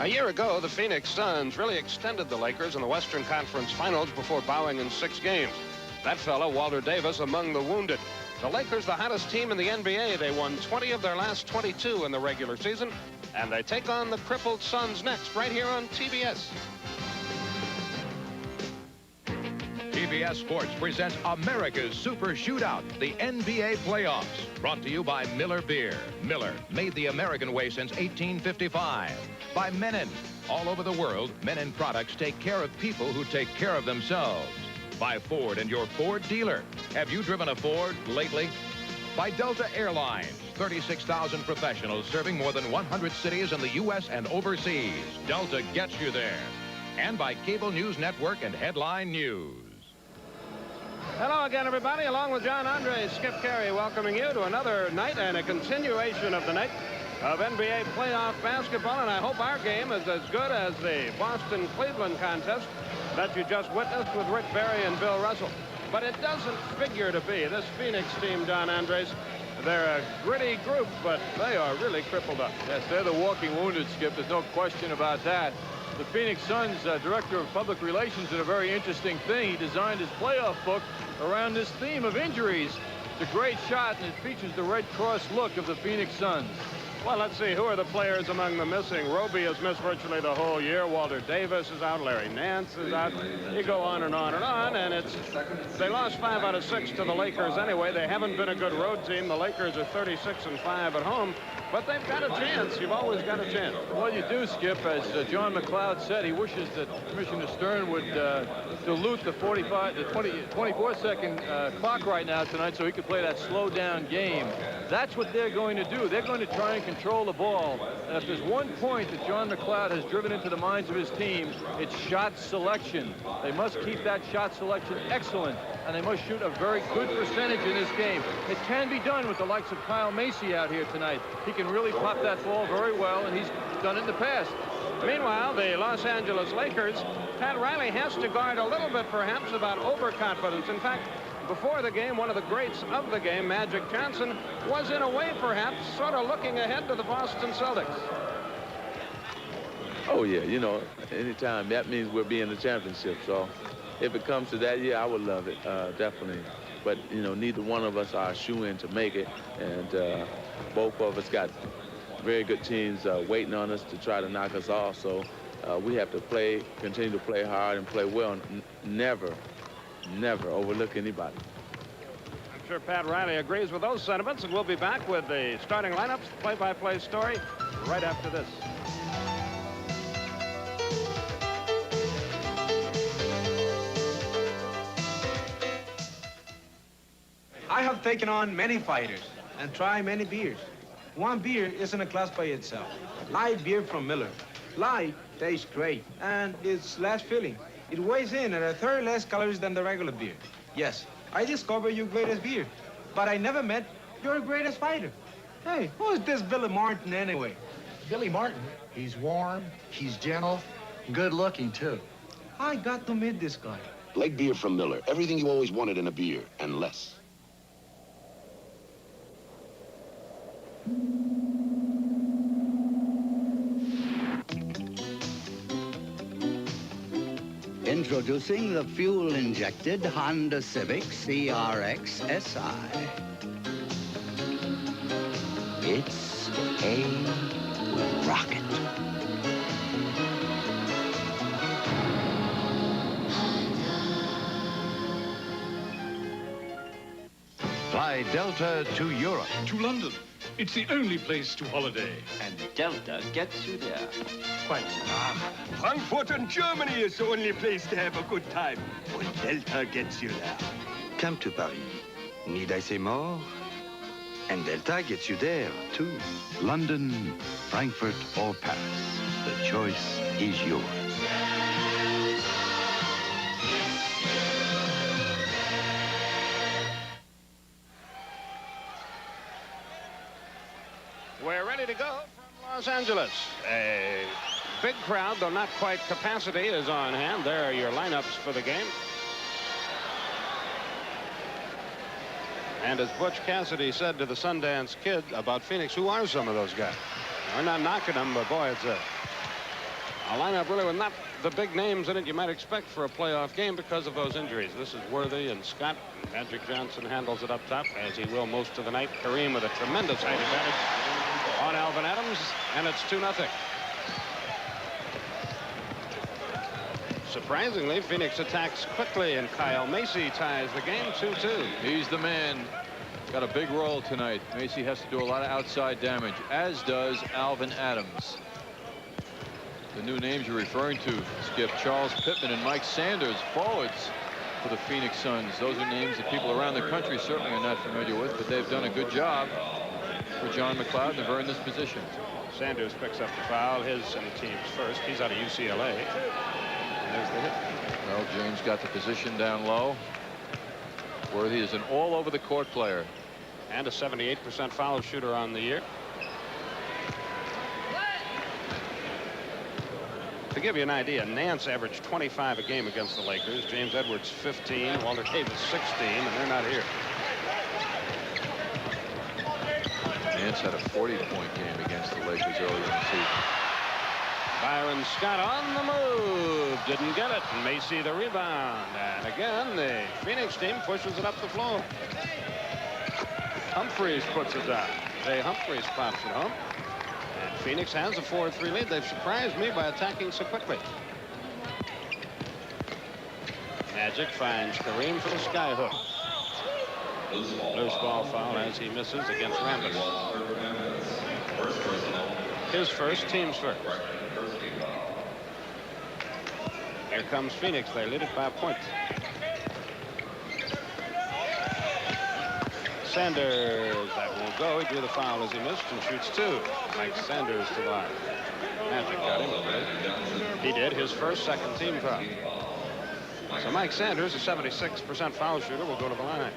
A year ago, the Phoenix Suns really extended the Lakers in the Western Conference Finals before bowing in 6 games. That fellow, Walter Davis, among the wounded. The Lakers, the hottest team in the NBA. They won 20 of their last 22 in the regular season, and they take on the crippled Suns next, right here on TBS. TBS Sports presents America's Super Shootout, the NBA playoffs. Brought to you by Miller Beer. Miller, made the American way since 1855. By Menon. All over the world, Menon products take care of people who take care of themselves. By Ford and your Ford dealer. Have you driven a Ford lately? By Delta Airlines. 36,000 professionals serving more than 100 cities in the U.S. and overseas. Delta gets you there. And by Cable News Network and Headline News. Hello again, everybody. Along with John Andre, Skip Carey welcoming you to another night and a continuation of the night of NBA playoff basketball. And I hope our game is as good as the Boston-Cleveland contest that you just witnessed with Rick Barry and Bill Russell. But it doesn't figure to be. This Phoenix team, John Andres, they're a gritty group, but they are really crippled up. Yes, they're the walking wounded, Skip. There's no question about that. The Phoenix Suns director of public relations did a very interesting thing. He designed his playoff book around this theme of injuries. It's a great shot, and it features the Red Cross look of the Phoenix Suns. Well, let's see. Who are the players among the missing? Roby has missed virtually the whole year. Walter Davis is out. Larry Nance is out. You go on and on and on, and they lost 5 out of 6 to the Lakers anyway. They haven't been a good road team. The Lakers are 36-5 at home, but they've got a chance. You've always got a chance. Well, you do, Skip. As John McLeod said, he wishes that Commissioner Stern would dilute the 24-second clock right now tonight so he could play that slow-down game. That's what they're going to do. They're going to try and control the ball. And if there's one point that John McLeod has driven into the minds of his team, it's shot selection. They must keep that shot selection excellent, and they must shoot a very good percentage in this game. It can be done with the likes of Kyle Macy out here tonight. He can really pop that ball very well, and he's done it in the past. Meanwhile, the Los Angeles Lakers, Pat Riley has to guard a little bit, perhaps, about overconfidence. In fact, before the game, one of the greats of the game, Magic Johnson, was in a way, perhaps, sort of looking ahead to the Boston Celtics. Oh, yeah, you know, anytime, that means we'll be in the championship. So if it comes to that, yeah, I would love it, definitely. But, you know, neither one of us are a shoe-in to make it. And both of us got very good teams waiting on us to try to knock us off. So we have to continue to play hard and play well. Never overlook anybody. I'm sure Pat Riley agrees with those sentiments, and we'll be back with the starting lineups, play-by-play story, right after this. I have taken on many fighters and tried many beers. One beer is in a class by itself. Light beer from Miller. Light tastes great, and it's less filling. It weighs in at a third less calories than the regular beer. Yes, I discovered your greatest beer, but I never met your greatest fighter. Hey, who is this Billy Martin anyway? Billy Martin? He's warm, he's gentle, good looking too. I got to meet this guy. Light beer from Miller. Everything you always wanted in a beer, and less. Introducing the fuel-injected Honda Civic CRX SI. It's a rocket. Fly Delta to Europe. To London. It's the only place to holiday. And Delta gets you there. Quite. Frankfurt and Germany is the only place to have a good time. When Delta gets you there. Come to Paris. Need I say more? And Delta gets you there, too. London, Frankfurt, or Paris. The choice is yours. We're ready to go from Los Angeles. A big crowd, though not quite capacity, is on hand. There are your lineups for the game. And as Butch Cassidy said to the Sundance Kid about Phoenix, who are some of those guys? We're not knocking them, but boy, it's A lineup really with not the big names in it you might expect for a playoff game because of those injuries. This is Worthy and Scott. Magic Johnson handles it up top, as he will most of the night. Kareem with a tremendous height advantage on Alvin Adams, and it's 2-0. Surprisingly, Phoenix attacks quickly, and Kyle Macy ties the game 2-2. He's the man. Got a big role tonight. Macy has to do a lot of outside damage, as does Alvin Adams. The new names you're referring to, Skip, Charles Pittman and Mike Sanders, forwards for the Phoenix Suns. Those are names that people around the country certainly are not familiar with, but they've done a good job for John McLeod to earn this position. Sanders picks up the foul, his and the team's first. He's out of UCLA. And there's the hit. Well, James got the position down low. Worthy is an all-over-the-court player. And a 78% foul shooter on the year. To give you an idea, Nance averaged 25 a game against the Lakers. James Edwards 15, Walter Davis 16, and they're not here. Nance had a 40-point game against the Lakers earlier in the season. Byron Scott on the move, didn't get it. Macy the rebound, and again the Phoenix team pushes it up the floor. Humphreys puts it down. Jay Humphreys pops it home. Phoenix has a 4-3 lead. They've surprised me by attacking so quickly. Magic finds Kareem for the skyhook. Loose ball foul as he misses against Rambis. His first, team's first. Here comes Phoenix. They lead it by a point. Sanders, that won't go. He drew the foul as he missed and shoots two. Mike Sanders to the line. Magic got him. He did his first second team foul. So Mike Sanders, a 76% foul shooter, will go to the line.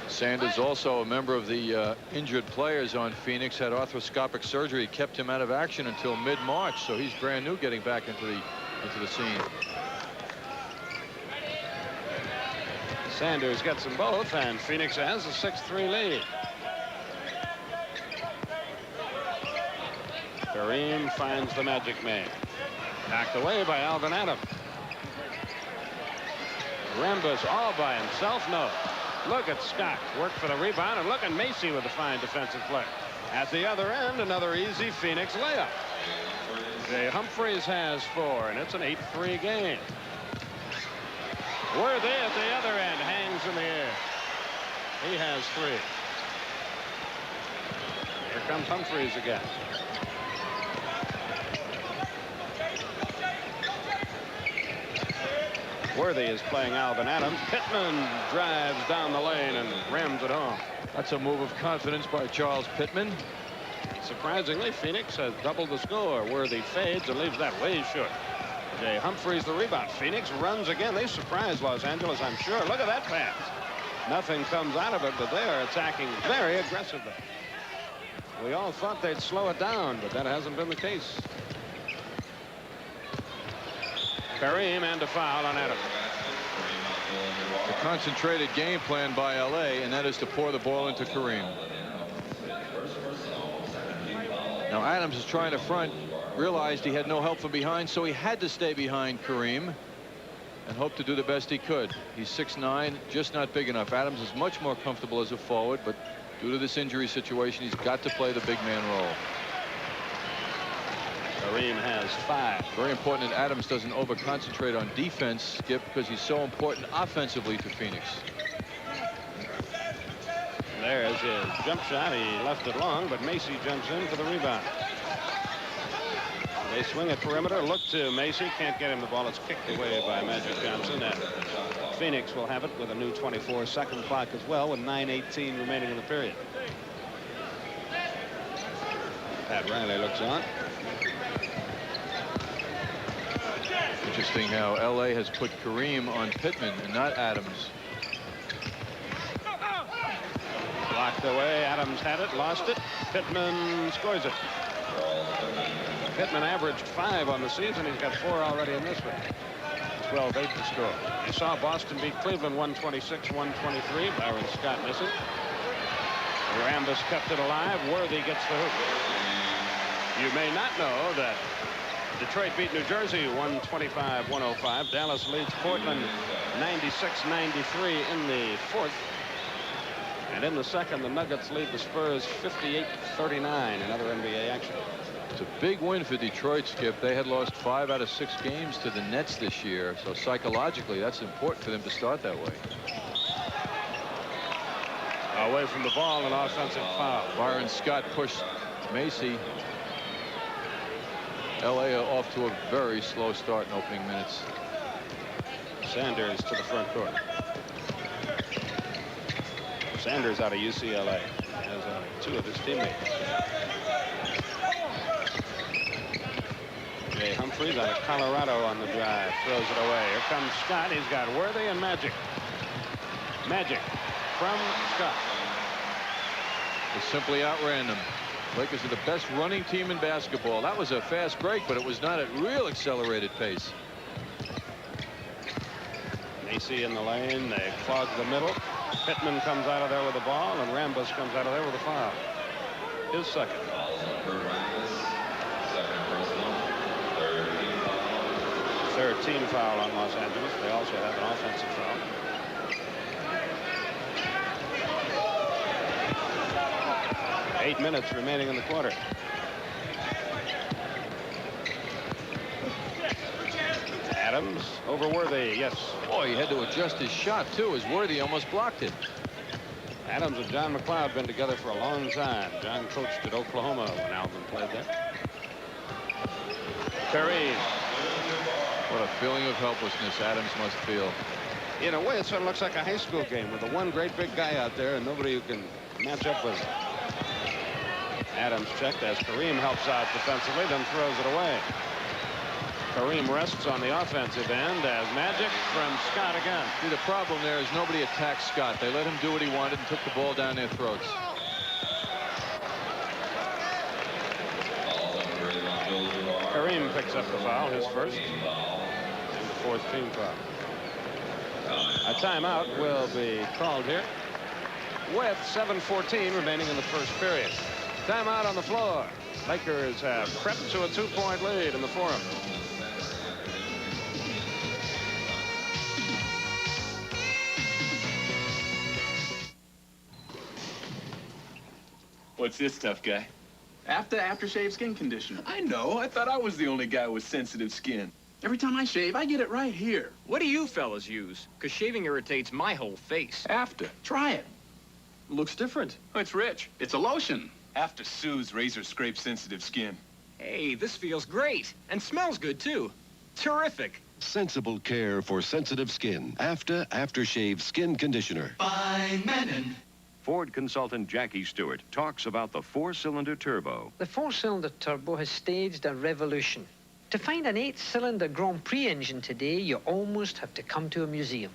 Sanders, also a member of the injured players on Phoenix, had arthroscopic surgery. It kept him out of action until mid-March, so he's brand new getting back into the scene. Sanders gets them both, and Phoenix has a 6-3 lead. Kareem finds the Magic man. Knocked away by Alvin Adams. Rambis all by himself. No. Look at Scott work for the rebound, and look at Macy with a fine defensive play. At the other end, another easy Phoenix layup. Jay Humphreys has 4, and it's an 8-3 game. Worthy at the other end hangs in the air. He has 3. Here comes Humphreys again. Worthy is playing Alvin Adams. Pittman drives down the lane and rams it home. That's a move of confidence by Charles Pittman. Surprisingly, Phoenix has doubled the score. Worthy fades and leaves that way short. Jay Humphreys the rebound. Phoenix runs again. They surprise Los Angeles, I'm sure. Look at that pass. Nothing comes out of it, but they are attacking very aggressively. We all thought they'd slow it down, but that hasn't been the case. Kareem and a foul on Adams. A concentrated game plan by LA, and that is to pour the ball into Kareem. Now Adams is trying to front, realized he had no help from behind, so he had to stay behind Kareem and hope to do the best he could. He's 6'9", just not big enough. Adams is much more comfortable as a forward, but due to this injury situation, he's got to play the big man role. Kareem has 5. Very important that Adams doesn't over-concentrate on defense, Skip, because he's so important offensively to Phoenix. There's his jump shot. He left it long, but Macy jumps in for the rebound. They swing at perimeter. Look to Macy. Can't get him the ball. It's kicked away by Magic Johnson. And Phoenix will have it with a new 24-second clock as well, with 9:18 remaining in the period. Pat Riley looks on. Interesting how LA has put Kareem on Pittman and not Adams. Blocked away. Adams had it, lost it. Pittman scores it. Pittman averaged 5 on the season. He's got 4 already in this one. 12-8 the score. You saw Boston beat Cleveland 126-123. Byron Scott missing. Rambis kept it alive. Worthy gets the hoop. You may not know that Detroit beat New Jersey 125-105. Dallas leads Portland 96-93 in the fourth. And in the second, the Nuggets lead the Spurs 58-39 in other NBA action. It's a big win for Detroit, Skip. They had lost 5 out of 6 games to the Nets this year. So psychologically, that's important for them to start that way. Away from the ball, an offensive foul. Byron Scott pushed Macy. LA off to a very slow start in opening minutes. Sanders to the front court. Sanders out of UCLA as 2 of his teammates. Jay Humphreys out of Colorado on the drive. Throws it away. Here comes Scott. He's got Worthy and Magic. Magic from Scott. They simply outran them. Lakers are the best running team in basketball. That was a fast break, but it was not at real accelerated pace. Macy in the lane. They clog the middle. Pittman comes out of there with the ball, and Rambis comes out of there with a foul. His second. Third team foul on Los Angeles. They also have an offensive foul. Eight minutes remaining in the quarter. Adams over Worthy. Yes. Boy, he had to adjust his shot, too, as Worthy almost blocked it. Adams and John McLeod have been together for a long time. John coached at Oklahoma when Alvin played there. Kareem. What a feeling of helplessness Adams must feel. In a way, it sort of looks like a high school game with the one great big guy out there and nobody who can match up with him. Adams checked as Kareem helps out defensively, then throws it away. Kareem rests on the offensive end as Magic from Scott again. See, the problem there is nobody attacked Scott. They let him do what he wanted and took the ball down their throats. Kareem picks up the foul, his first, and the fourth team foul. A timeout will be called here with 7:14 remaining in the first period. Timeout on the floor. Lakers have crept to a 2-point lead in the Forum. What's this stuff, guy? Aftershave skin conditioner. I know. I thought I was the only guy with sensitive skin. Every time I shave, I get it right here. What do you fellas use? Because shaving irritates my whole face. After. Try it. Looks different. Oh, it's rich. It's a lotion. After Sue's razor scrapes sensitive skin. Hey, this feels great. And smells good, too. Terrific. Sensible care for sensitive skin. Aftershave Skin Conditioner. By Menon. Ford consultant Jackie Stewart talks about the 4-cylinder turbo. The 4-cylinder turbo has staged a revolution. To find an 8-cylinder Grand Prix engine today, you almost have to come to a museum.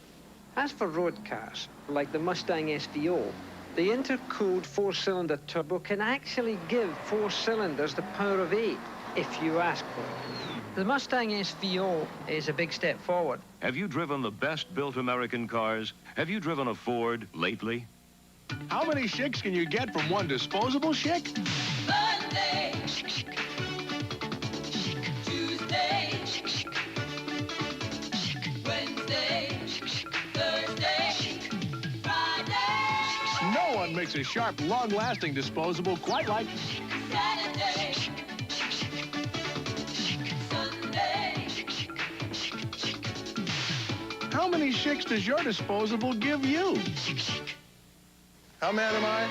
As for road cars, like the Mustang SVO, the intercooled 4-cylinder turbo can actually give 4 cylinders the power of 8, if you ask for it. The Mustang SVO is a big step forward. Have you driven the best-built American cars? Have you driven a Ford lately? How many shakes can you get from one disposable shake? Monday. Tuesday. Wednesday. Thursday. Friday. No one makes a sharp, long-lasting disposable quite like Saturday. Sunday. How many shakes does your disposable give you? How mad am I?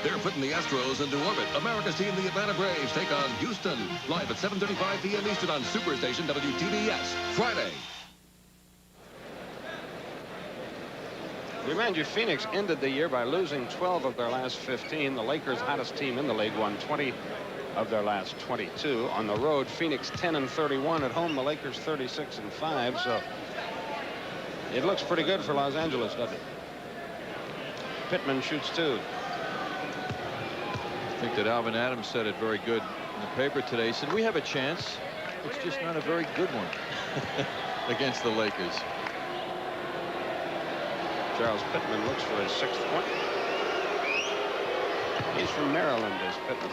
They're putting the Astros into orbit. America's team, the Atlanta Braves, take on Houston. Live at 7:35 p.m. Eastern on Superstation WTBS. Friday. Remind you, Phoenix ended the year by losing 12 of their last 15. The Lakers, hottest team in the league, won 20 of their last 22. On the road, Phoenix 10-31. At home, the Lakers 36-5. So it looks pretty good for Los Angeles, doesn't it? Pittman shoots 2. I think that Alvin Adams said it very good in the paper today. He said, we have a chance. It's just not a very good one. against the Lakers. Charles Pittman looks for his 6th point. He's from Maryland, is Pittman.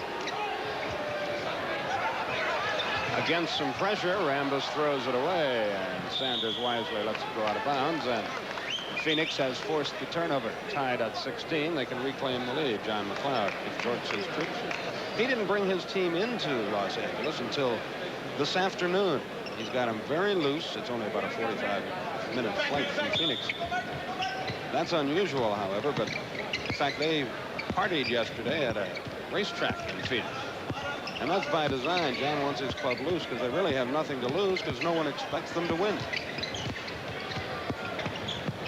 Against some pressure, Rambis throws it away, and Sanders wisely lets it go out of bounds, and Phoenix has forced the turnover. Tied at 16. They can reclaim the lead. John McLeod, if George says troops. He didn't bring his team into Los Angeles until this afternoon. He's got them very loose. It's only about a 45-minute flight from Phoenix. That's unusual, however, but in fact, they partied yesterday at a racetrack in Phoenix. And that's by design. John wants his club loose because they really have nothing to lose because no one expects them to win.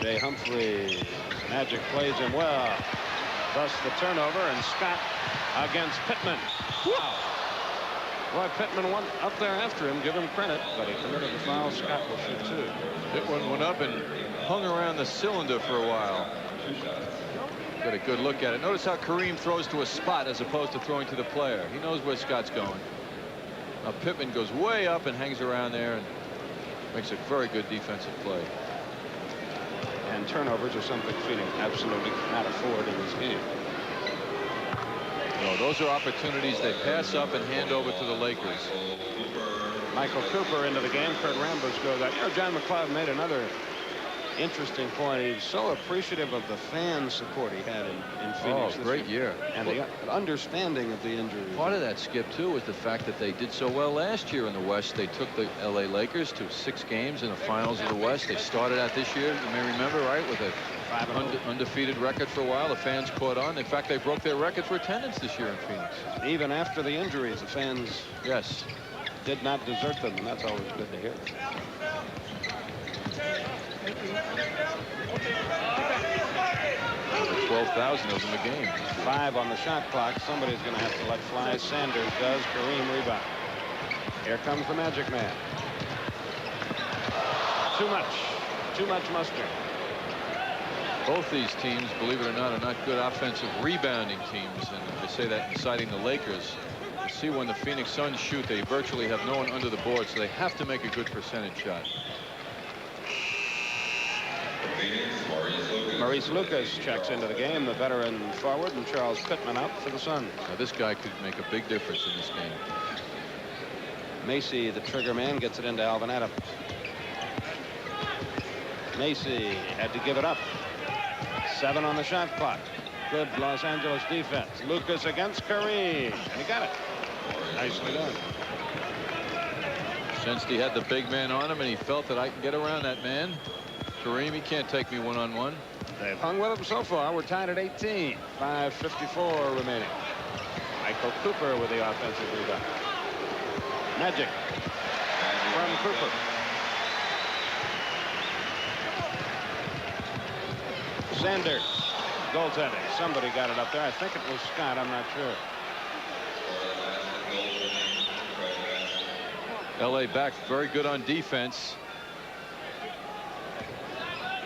Jay Humphries. Magic plays him well. Thus the turnover, and Scott against Pittman. Wow. Boy, Pittman went up there after him. Give him credit, but he committed the foul. Scott will shoot 2. Hit one, went up and hung around the cylinder for a while. Got a good look at it. Notice how Kareem throws to a spot as opposed to throwing to the player. He knows where Scott's going. Now Pittman goes way up and hangs around there and makes a very good defensive play. And turnovers are something Phoenix absolutely cannot afford in this game. No, those are opportunities they pass up and hand over to the Lakers. Michael Cooper into the game. Kurt Rambis goes out. You know, John McLeod made another interesting point. He's so appreciative of the fan support he had in Phoenix. Oh, great year. And the understanding of the injuries. Part of that, Skip, too, was the fact that they did so well last year in the West. They took the L.A. Lakers to 6 games in the finals of the West. They started out this year, you may remember, right, with a undefeated record for a while. The fans caught on. In fact, they broke their record for attendance this year in Phoenix. Even after the injuries, the fans did not desert them, and that's always good to hear. 12,000 of them a game. 5 on the shot clock. Somebody's going to have to let fly. Sanders does. Kareem rebound. Here comes the Magic Man. Too much mustard. Both these teams, believe it or not, are not good offensive rebounding teams, and they say that inciting the Lakers. You see, when the Phoenix Suns shoot, they virtually have no one under the board, so they have to make a good percentage shot. Maurice Lucas checks into the game, the veteran forward, and Charles Pittman out for the Suns. Now this guy could make a big difference in this game. Macy, the trigger man, gets it into Alvin Adams. Macy had to give it up. 7 on the shot clock. Good Los Angeles defense. Lucas against Kareem, and he got it. Nicely done. Sensed he had the big man on him, and he felt that I can get around that man. Kareem, he can't take me one-on-one. They've hung with him so far. We're tied at 18. 5:54 remaining. Michael Cooper with the offensive rebound. Magic from Cooper. Sanders. Goaltending. Somebody got it up there. I think it was Scott. I'm not sure. L.A. back very good on defense.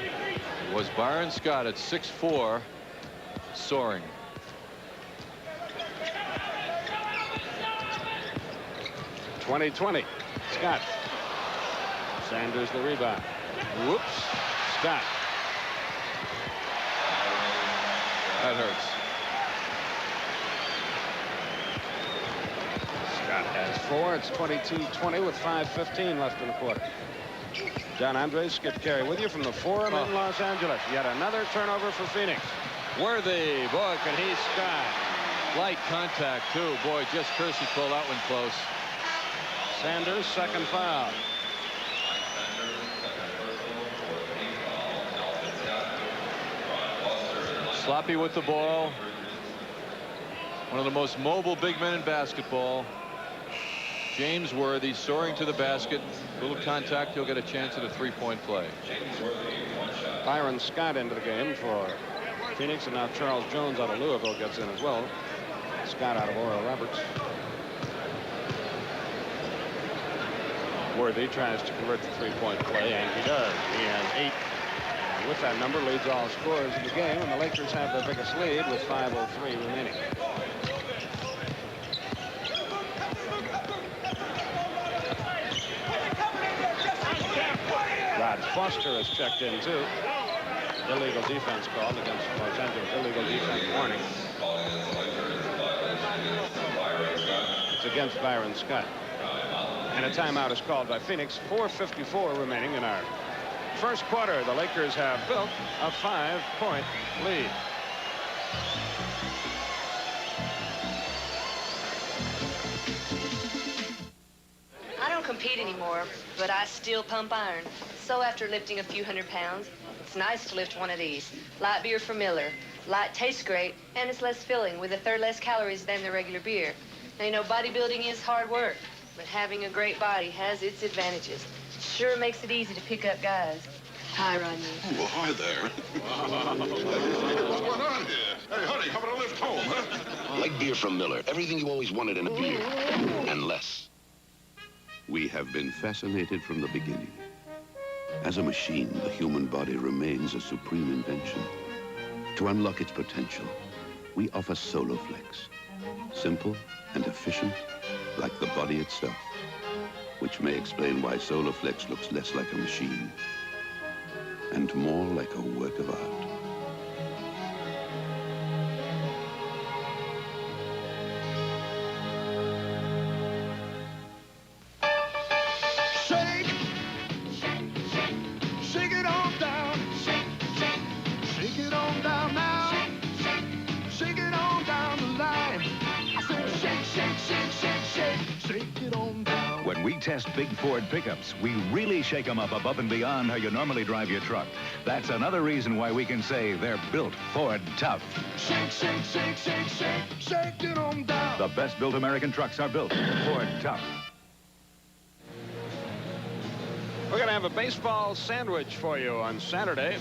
It was Byron Scott at 6'4", soaring. .20. Scott. Sanders the rebound. Whoops. Scott. That hurts. Scott has 4. It's 22-20 with 5:15 left in the quarter. John Andres, Skip Carey with you from the Forum in Los Angeles. Yet another turnover for Phoenix. Worthy. Boy, can he sky. Light contact, too. Boy, just Kersey pulled that one close. Sanders, second foul. Sloppy with the ball. One of the most mobile big men in basketball. James Worthy soaring to the basket. Little contact, he'll get a chance at a three-point play. Byron Scott into the game for Phoenix, and now Charles Jones out of Louisville gets in as well. Scott out of Oral Roberts. Worthy tries to convert the three-point play, and he does. He has 8. And with that number, leads all scorers in the game, and the Lakers have their biggest lead with 5:03 remaining. Foster has checked in, too. Illegal defense called against Los Angeles. Illegal defense warning. It's against Byron Scott. And a timeout is called by Phoenix. 4:54 remaining in our first quarter. The Lakers have built a 5-point lead. I don't compete anymore, but I still pump iron. So after lifting a few hundred pounds, it's nice to lift one of these. Light beer from Miller. Light tastes great, and it's less filling with a third less calories than the regular beer. Now, you know, bodybuilding is hard work, but having a great body has its advantages. Sure makes it easy to pick up guys. Hi, Rodney. Well, hi there. What's going on here? Hey, honey, how about a lift home, huh? Light beer from Miller. Everything you always wanted in a beer, and less. We have been fascinated from the beginning. As a machine, the human body remains a supreme invention. To unlock its potential, we offer Soloflex. Simple and efficient, like the body itself. Which may explain why Soloflex looks less like a machine and more like a work of art. Shake, shake it on down, shake it on down now, shake it on down the line. I said shake, shake, shake, shake, shake, shake it on down. When we test big Ford pickups, we really shake them up above and beyond how you normally drive your truck. That's another reason why we can say they're built Ford tough. Shake, shake, shake, shake, shake, shake it on down. The best built American trucks are built Ford tough. We're going to have a baseball sandwich for you on Saturday.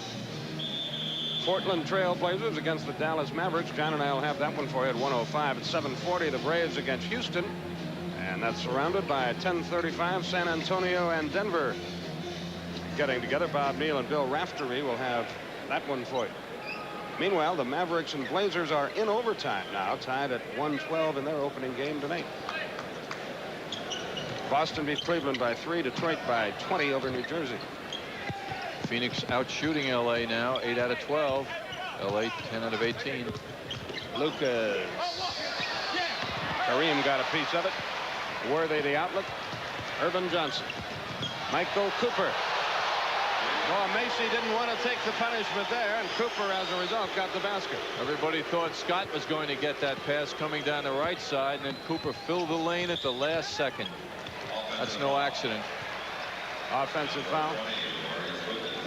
Portland Trail Blazers against the Dallas Mavericks. John and I will have that one for you at 1:05. At 7:40, the Braves against Houston. And that's surrounded by 10:35, San Antonio and Denver getting together. Bob Neal and Bill Raftery will have that one for you. Meanwhile, the Mavericks and Blazers are in overtime now, tied at 1:12 in their opening game tonight. Boston beat Cleveland by 3. Detroit by 20 over New Jersey. Phoenix out shooting L.A. now, 8 out of 12. L.A. 10 out of 18. Lucas. Kareem got a piece of it. Worthy the outlet. Urban Johnson. Michael Cooper. Well, Macy didn't want to take the punishment there, and Cooper, as a result, got the basket. Everybody thought Scott was going to get that pass coming down the right side, and then Cooper filled the lane at the last second. That's no accident. Offensive foul.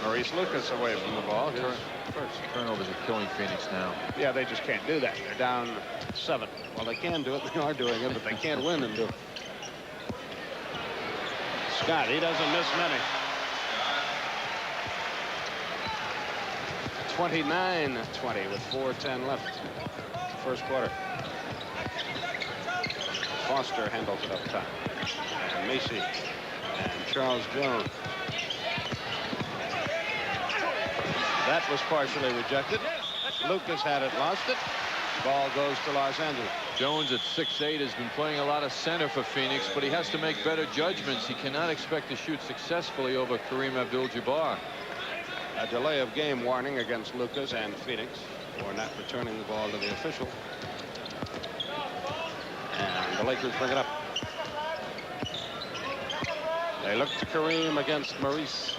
Maurice Lucas away from the ball. His first. Turnovers are killing Phoenix now. Yeah, they just can't do that. They're down 7. Well, they can do it. They are doing it, but they can't win and do it. Scott, he doesn't miss many. 29-20 with 4:10 left. First quarter. Foster handles it up top. And Macy and Charles Jones. That was partially rejected. Lucas had it, lost it. Ball goes to Los Angeles. Jones at 6'8" has been playing a lot of center for Phoenix, but he has to make better judgments. He cannot expect to shoot successfully over Kareem Abdul-Jabbar. A delay of game warning against Lucas and Phoenix for not returning the ball to the official. And the Lakers bring it up. They look to Kareem against Maurice.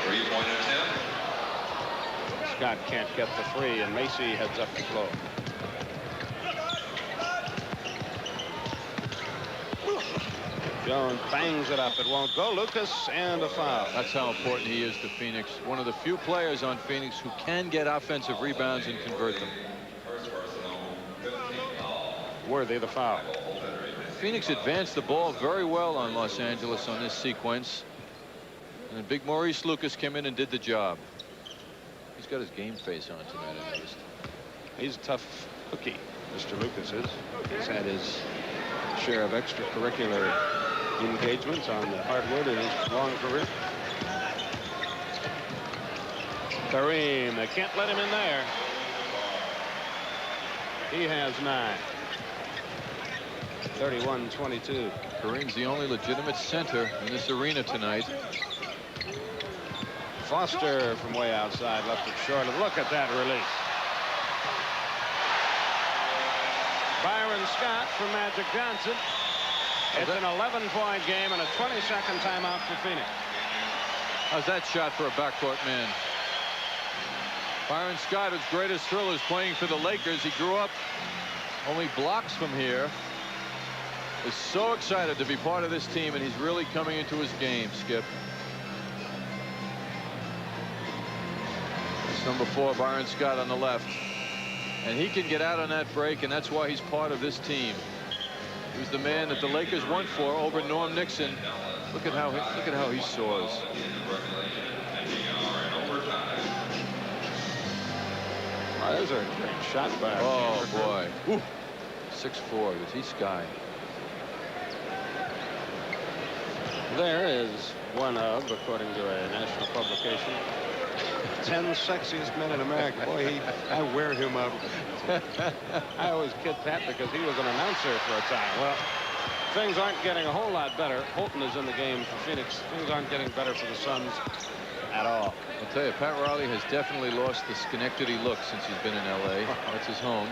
3-point attempt. Scott can't get the 3, and Macy heads up the floor. Jones bangs it up. It won't go. Lucas, and a foul. That's how important he is to Phoenix. One of the few players on Phoenix who can get offensive rebounds and convert them. Worthy the foul. Phoenix advanced the ball very well on Los Angeles on this sequence. And then big Maurice Lucas came in and did the job. He's got his game face on tonight, I noticed. He's a tough cookie, Mr. Lucas is. He's had his share of extracurricular engagements on the hardwood in his long career. Kareem, they can't let him in there. He has 9. 31-22. Kareem's the only legitimate center in this arena tonight. Foster from way outside left it short. And look at that release. Byron Scott from Magic Johnson. It's an 11-point game and a 20-second timeout for Phoenix. How's that shot for a backcourt man? Byron Scott, his greatest thrill is playing for the Lakers. He grew up only blocks from here. Is so excited to be part of this team, and he's really coming into his game, Skip. It's number 4, Byron Scott on the left. And he can get out on that break, and that's why he's part of this team. He was the man that the Lakers went for over Norm Nixon. Look at how he soars. Oh, those are a great shot by. Oh boy. 6'4". He's sky. There is one of, according to a national publication, 10 sexiest men in America. Boy, I wear him up. I always kid Pat because he was an announcer for a time. Well, things aren't getting a whole lot better. Holton is in the game for Phoenix. Things aren't getting better for the Suns at all. I'll tell you, Pat Riley has definitely lost the Schenectady look since he's been in L.A. That's his home.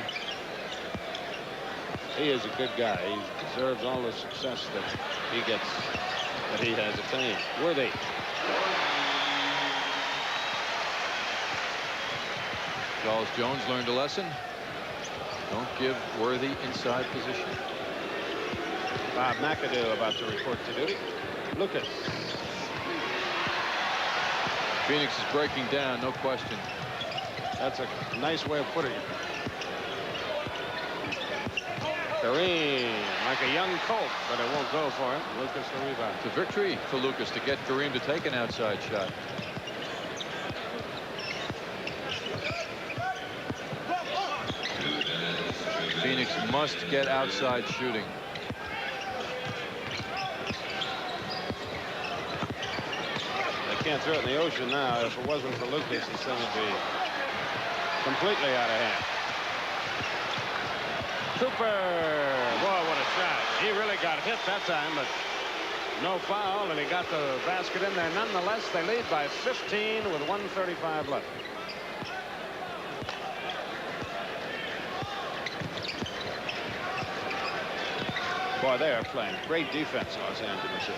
He is a good guy. He deserves all the success that he gets, that he has attained. Worthy. Charles Jones learned a lesson. Don't give Worthy inside position. Bob McAdoo about to report to duty. Lucas. Phoenix is breaking down, no question. That's a nice way of putting it. Kareem, like a young colt, but it won't go for him. Lucas the rebound. It's a victory for Lucas to get Kareem to take an outside shot. Phoenix must get outside shooting. They can't throw it in the ocean now. If it wasn't for Lucas, this thing would be completely out of hand. Cooper. Boy, what a shot. He really got hit that time, but no foul, and he got the basket in there. Nonetheless, they lead by 15 with 1:35 left. Boy, they are playing great defense, Los Angeles.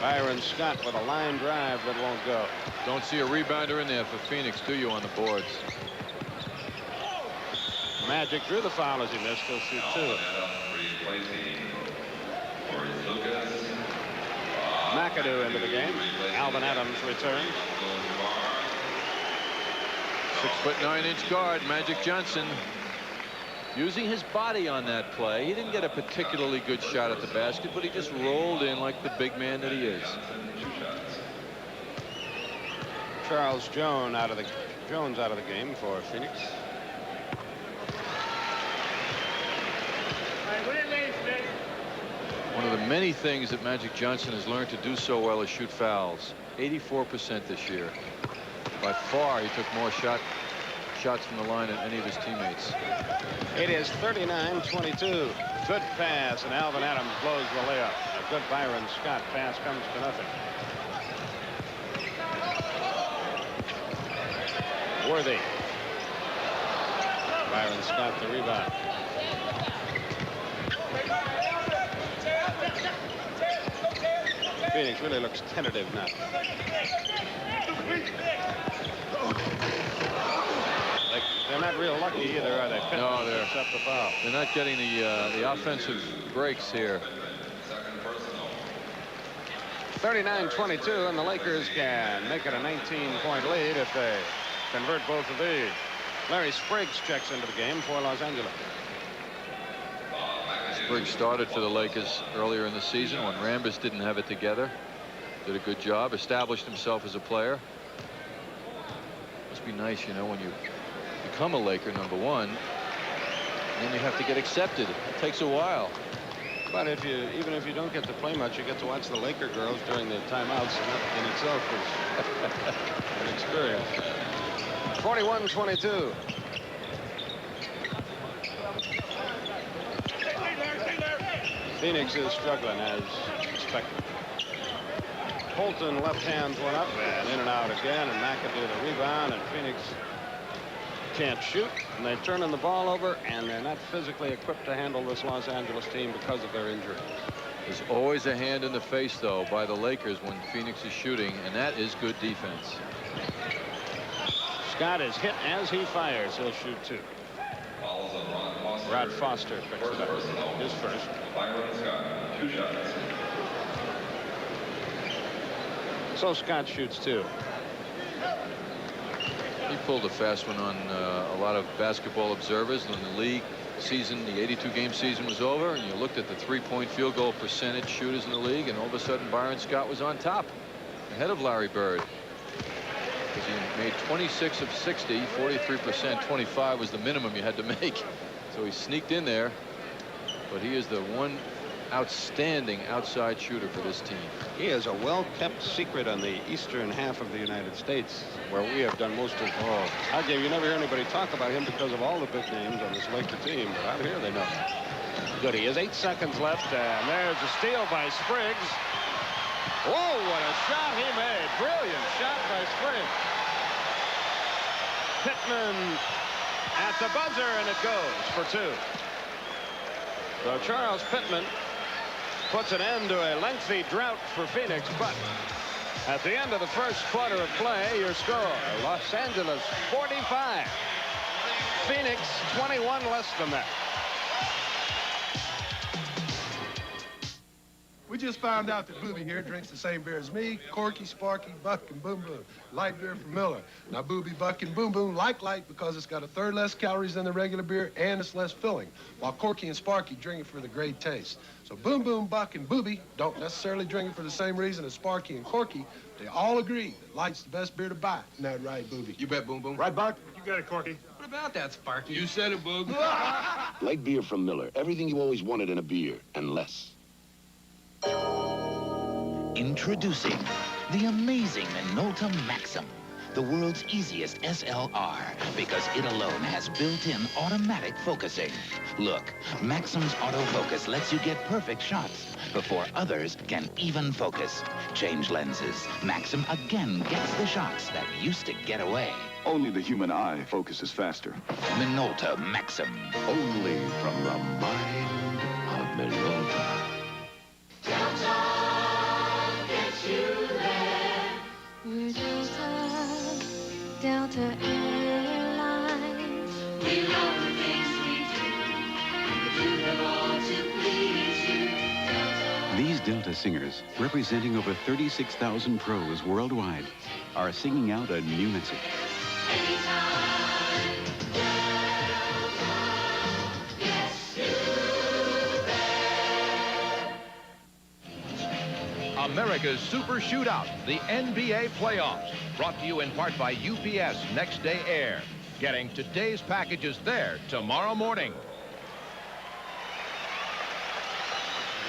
Byron Scott with a line drive that won't go. Don't see a rebounder in there for Phoenix, do you, on the boards? Magic drew the foul as he missed. He'll shoot 2. McAdoo into the game. Alvin Adams returns. 6'9" guard, Magic Johnson. Using his body on that play. He didn't get a particularly good shot at the basket, but he just rolled in like the big man that he is. Charles Jones out of the game for Phoenix. One of the many things that Magic Johnson has learned to do so well is shoot fouls. 84% this year. By far, he took more shots from the line than any of his teammates. It is 39-22. Good pass, and Alvin Adams blows the layup. A good Byron Scott pass comes to nothing. Worthy. Byron Scott the rebound. Phoenix really looks tentative now. They're not real lucky either, are they? No, they're accept the foul. They're not getting the offensive breaks here. 39-22, and the Lakers can make it a 19-point lead if they convert both of these. Larry Spriggs checks into the game for Los Angeles. Spriggs started for the Lakers earlier in the season when Rambis didn't have it together. Did a good job, established himself as a player. Must be nice, you know, when you become a Laker, number one, and then you have to get accepted. It takes a while. But even if you don't get to play much, you get to watch the Laker girls during the timeouts, and that in itself is an experience. 41-22. Phoenix is struggling as expected. Holton left hands went up and in and out again, and McAdoo the rebound, and Phoenix can't shoot, and they're turning the ball over, and they're not physically equipped to handle this Los Angeles team because of their injuries. There's always a hand in the face, though, by the Lakers when Phoenix is shooting, and that is good defense. Scott is hit as he fires. He'll shoot 2. Rod Foster picks it up. His first. So Scott shoots 2. He pulled a fast one on a lot of basketball observers when the league season, the 82-game season was over, and you looked at the 3-point field goal percentage shooters in the league, and all of a sudden Byron Scott was on top, ahead of Larry Bird. Because he made 26 of 60, 43%, 25 was the minimum you had to make. So he sneaked in there, but he is the one outstanding outside shooter for this team. He is a well-kept secret on the eastern half of the United States, where we have done most of. Out there, you never hear anybody talk about him because of all the big names on this Laker team, but out here they know. Good. He has 8 seconds left, and there's a steal by Spriggs. Whoa, what a shot he made. Brilliant shot by Spriggs. Pittman at the buzzer, and it goes for 2. So Charles Pittman puts an end to a lengthy drought for Phoenix, but at the end of the first quarter of play, your score, Los Angeles 45, Phoenix 21 less than that. We just found out that Booby here drinks the same beer as me, Corky, Sparky, Buck, and Boom Boom. Light beer from Miller. Now, Booby, Buck, and Boom Boom like light because it's got a third less calories than the regular beer and it's less filling, while Corky and Sparky drink it for the great taste. So Boom Boom, Buck, and Booby don't necessarily drink it for the same reason as Sparky and Corky. They all agree that light's the best beer to buy. Isn't that right, Booby? You bet, Boom Boom. Right, Buck? You got it, Corky. What about that, Sparky? You said it, Boog. Light beer from Miller. Everything you always wanted in a beer, and less. Introducing the amazing Minolta Maxim, the world's easiest SLR, because it alone has built-in automatic focusing. Look, Maxim's autofocus lets you get perfect shots before others can even focus. Change lenses. Maxim again gets the shots that used to get away. Only the human eye focuses faster. Minolta Maxim. Only from the mind of Minolta. We're Delta Airlines. We love the things we do. We do them all to please you. Delta. These Delta singers, representing over 36,000 pros worldwide, are singing out a new message. Anytime, Delta gets you there. America's Super Shootout, the NBA playoffs. Brought to you in part by UPS Next Day Air. Getting today's packages there tomorrow morning.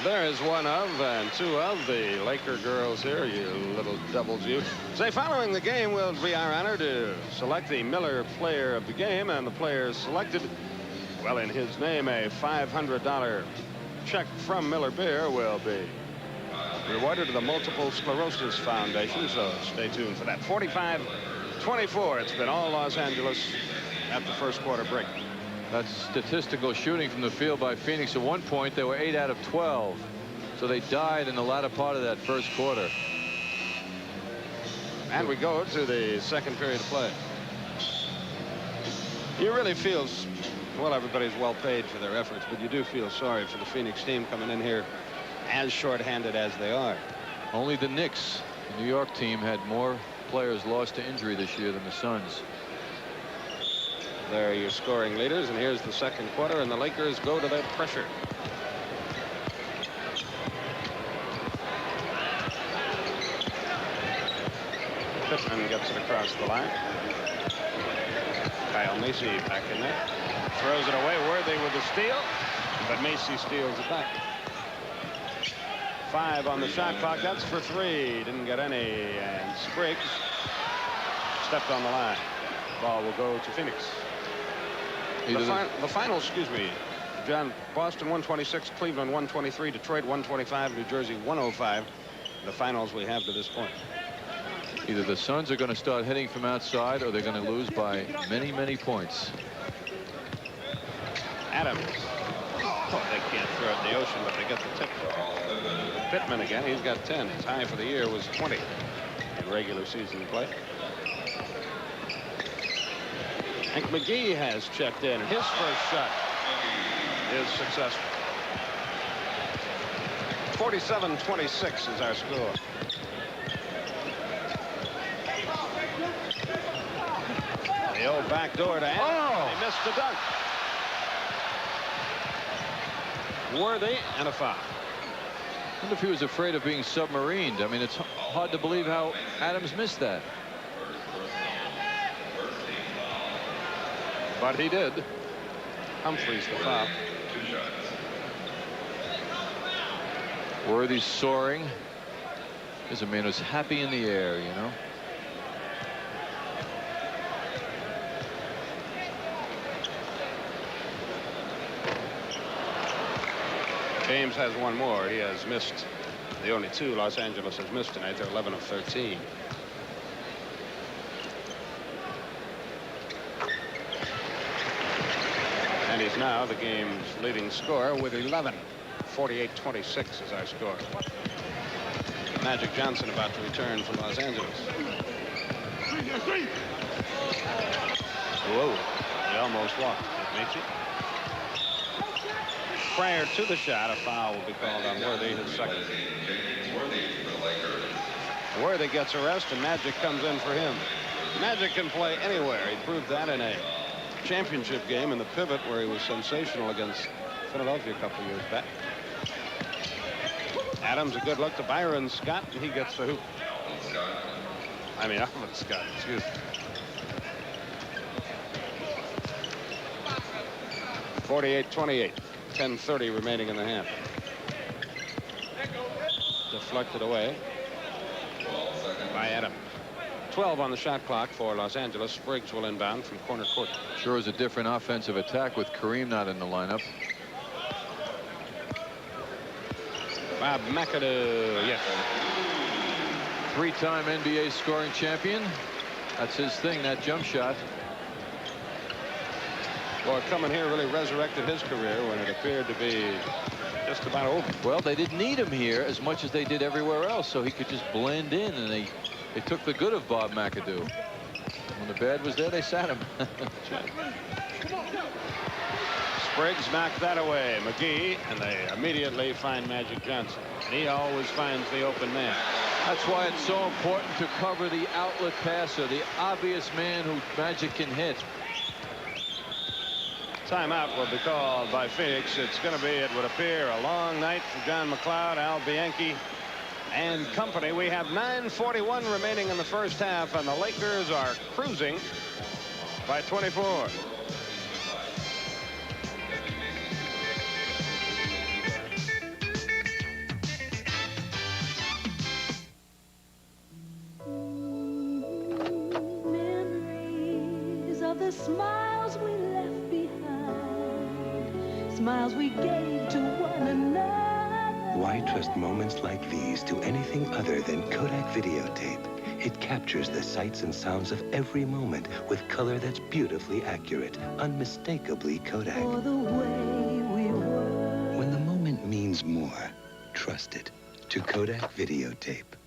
There is one of and 2 of the Laker girls here, you little doubles you. Say, following the game, will be our honor to select the Miller player of the game, and the player selected, well, in his name, a $500 check from Miller Beer will be rewarded to the Multiple Sclerosis Foundation, so stay tuned for that. 45-24. It's been all Los Angeles at the first quarter break. That's statistical shooting from the field by Phoenix. At one point, they were 8 out of 12. So they died in the latter part of that first quarter. And we go to the second period of play. You really feel, well, everybody's well paid for their efforts, but you do feel sorry for the Phoenix team coming in here as short-handed as they are. Only the Knicks, the New York team, had more players lost to injury this year than the Suns. There are your scoring leaders, and here's the second quarter, and the Lakers go to their pressure. Pittman gets it across the line. Kyle Macy back in there. Throws it away. Worthy with the steal, but Macy steals it back. 5 on the shot clock. That's for 3. Didn't get any, and Spriggs stepped on the line. Ball will go to Phoenix. The final, John. Boston 126, Cleveland 123, Detroit 125, New Jersey 105. The finals we have to this point. Either the Suns are going to start hitting from outside or they're going to lose by many, many points. Adams. Oh, they can't throw it in the ocean, but they get the tip. Pittman again. He's got 10. His high for the year was 20 in regular season play. Hank McGee has checked in. His first shot is successful. 47-26 is our score. The old back door to Adams. Oh. He missed the dunk. Worthy and a foul. I wonder if he was afraid of being submarined. I mean, it's hard to believe how Adams missed that. But he did. Humphreys the foul. Worthy soaring. There's a man who's happy in the air, you know. James has one more. He has missed the only two Los Angeles has missed tonight. They're 11 of 13. And he's now the game's leading scorer with 11. 48-26 is our score. Magic Johnson about to return from Los Angeles. Whoa, he almost walked, didn't he? Prior to the shot, a foul will be called on Worthy, his second. Worthy gets a rest, and Magic comes in for him. Magic can play anywhere. He proved that in a championship game in the pivot where he was sensational against Philadelphia a couple years back. Adams, a good look to Byron Scott, and he gets the hoop. I mean, Alvin Scott, excuse me. 48-28. 10:30 remaining in the half. Deflected away by Adams. 12 on the shot clock for Los Angeles. Spriggs will inbound from corner court. Sure is a different offensive attack with Kareem not in the lineup. Bob McAdoo, yes. Three-time NBA scoring champion. That's his thing, that jump shot. Boy, coming here really resurrected his career when it appeared to be just about over. Well, they didn't need him here as much as they did everywhere else, so he could just blend in, and they took the good of Bob McAdoo. When the bad was there, they sat him. Spriggs knocked that away. McGee, and they immediately find Magic Johnson. And he always finds the open man. That's why it's so important to cover the outlet passer, the obvious man who Magic can hit. Timeout will be called by Phoenix. It's going to be, it would appear, a long night for John McLeod, Al Bianchi, and company. We have 9:41 remaining in the first half, and the Lakers are cruising by 24. Memories of the smiles we left behind, smiles we gave to one another. Why trust moments like these to anything other than Kodak videotape? It captures the sights and sounds of every moment with color that's beautifully accurate, unmistakably Kodak. For the way we were. When the moment means more, trust it to Kodak videotape.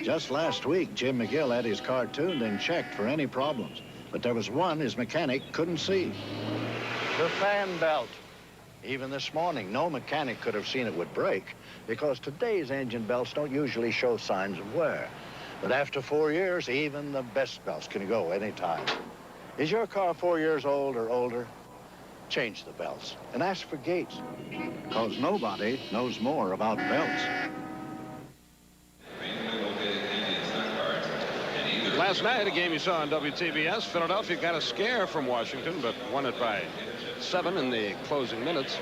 Just last week, Jim McGill had his car tuned and checked for any problems. But there was one his mechanic couldn't see. The fan belt. Even this morning, no mechanic could have seen it would break because today's engine belts don't usually show signs of wear. But after 4 years, even the best belts can go anytime. Is your car 4 years old or older? Change the belts and ask for Gates, because nobody knows more about belts. Last night, a game you saw on WTBS, Philadelphia got a scare from Washington, but won it by 7 in the closing minutes.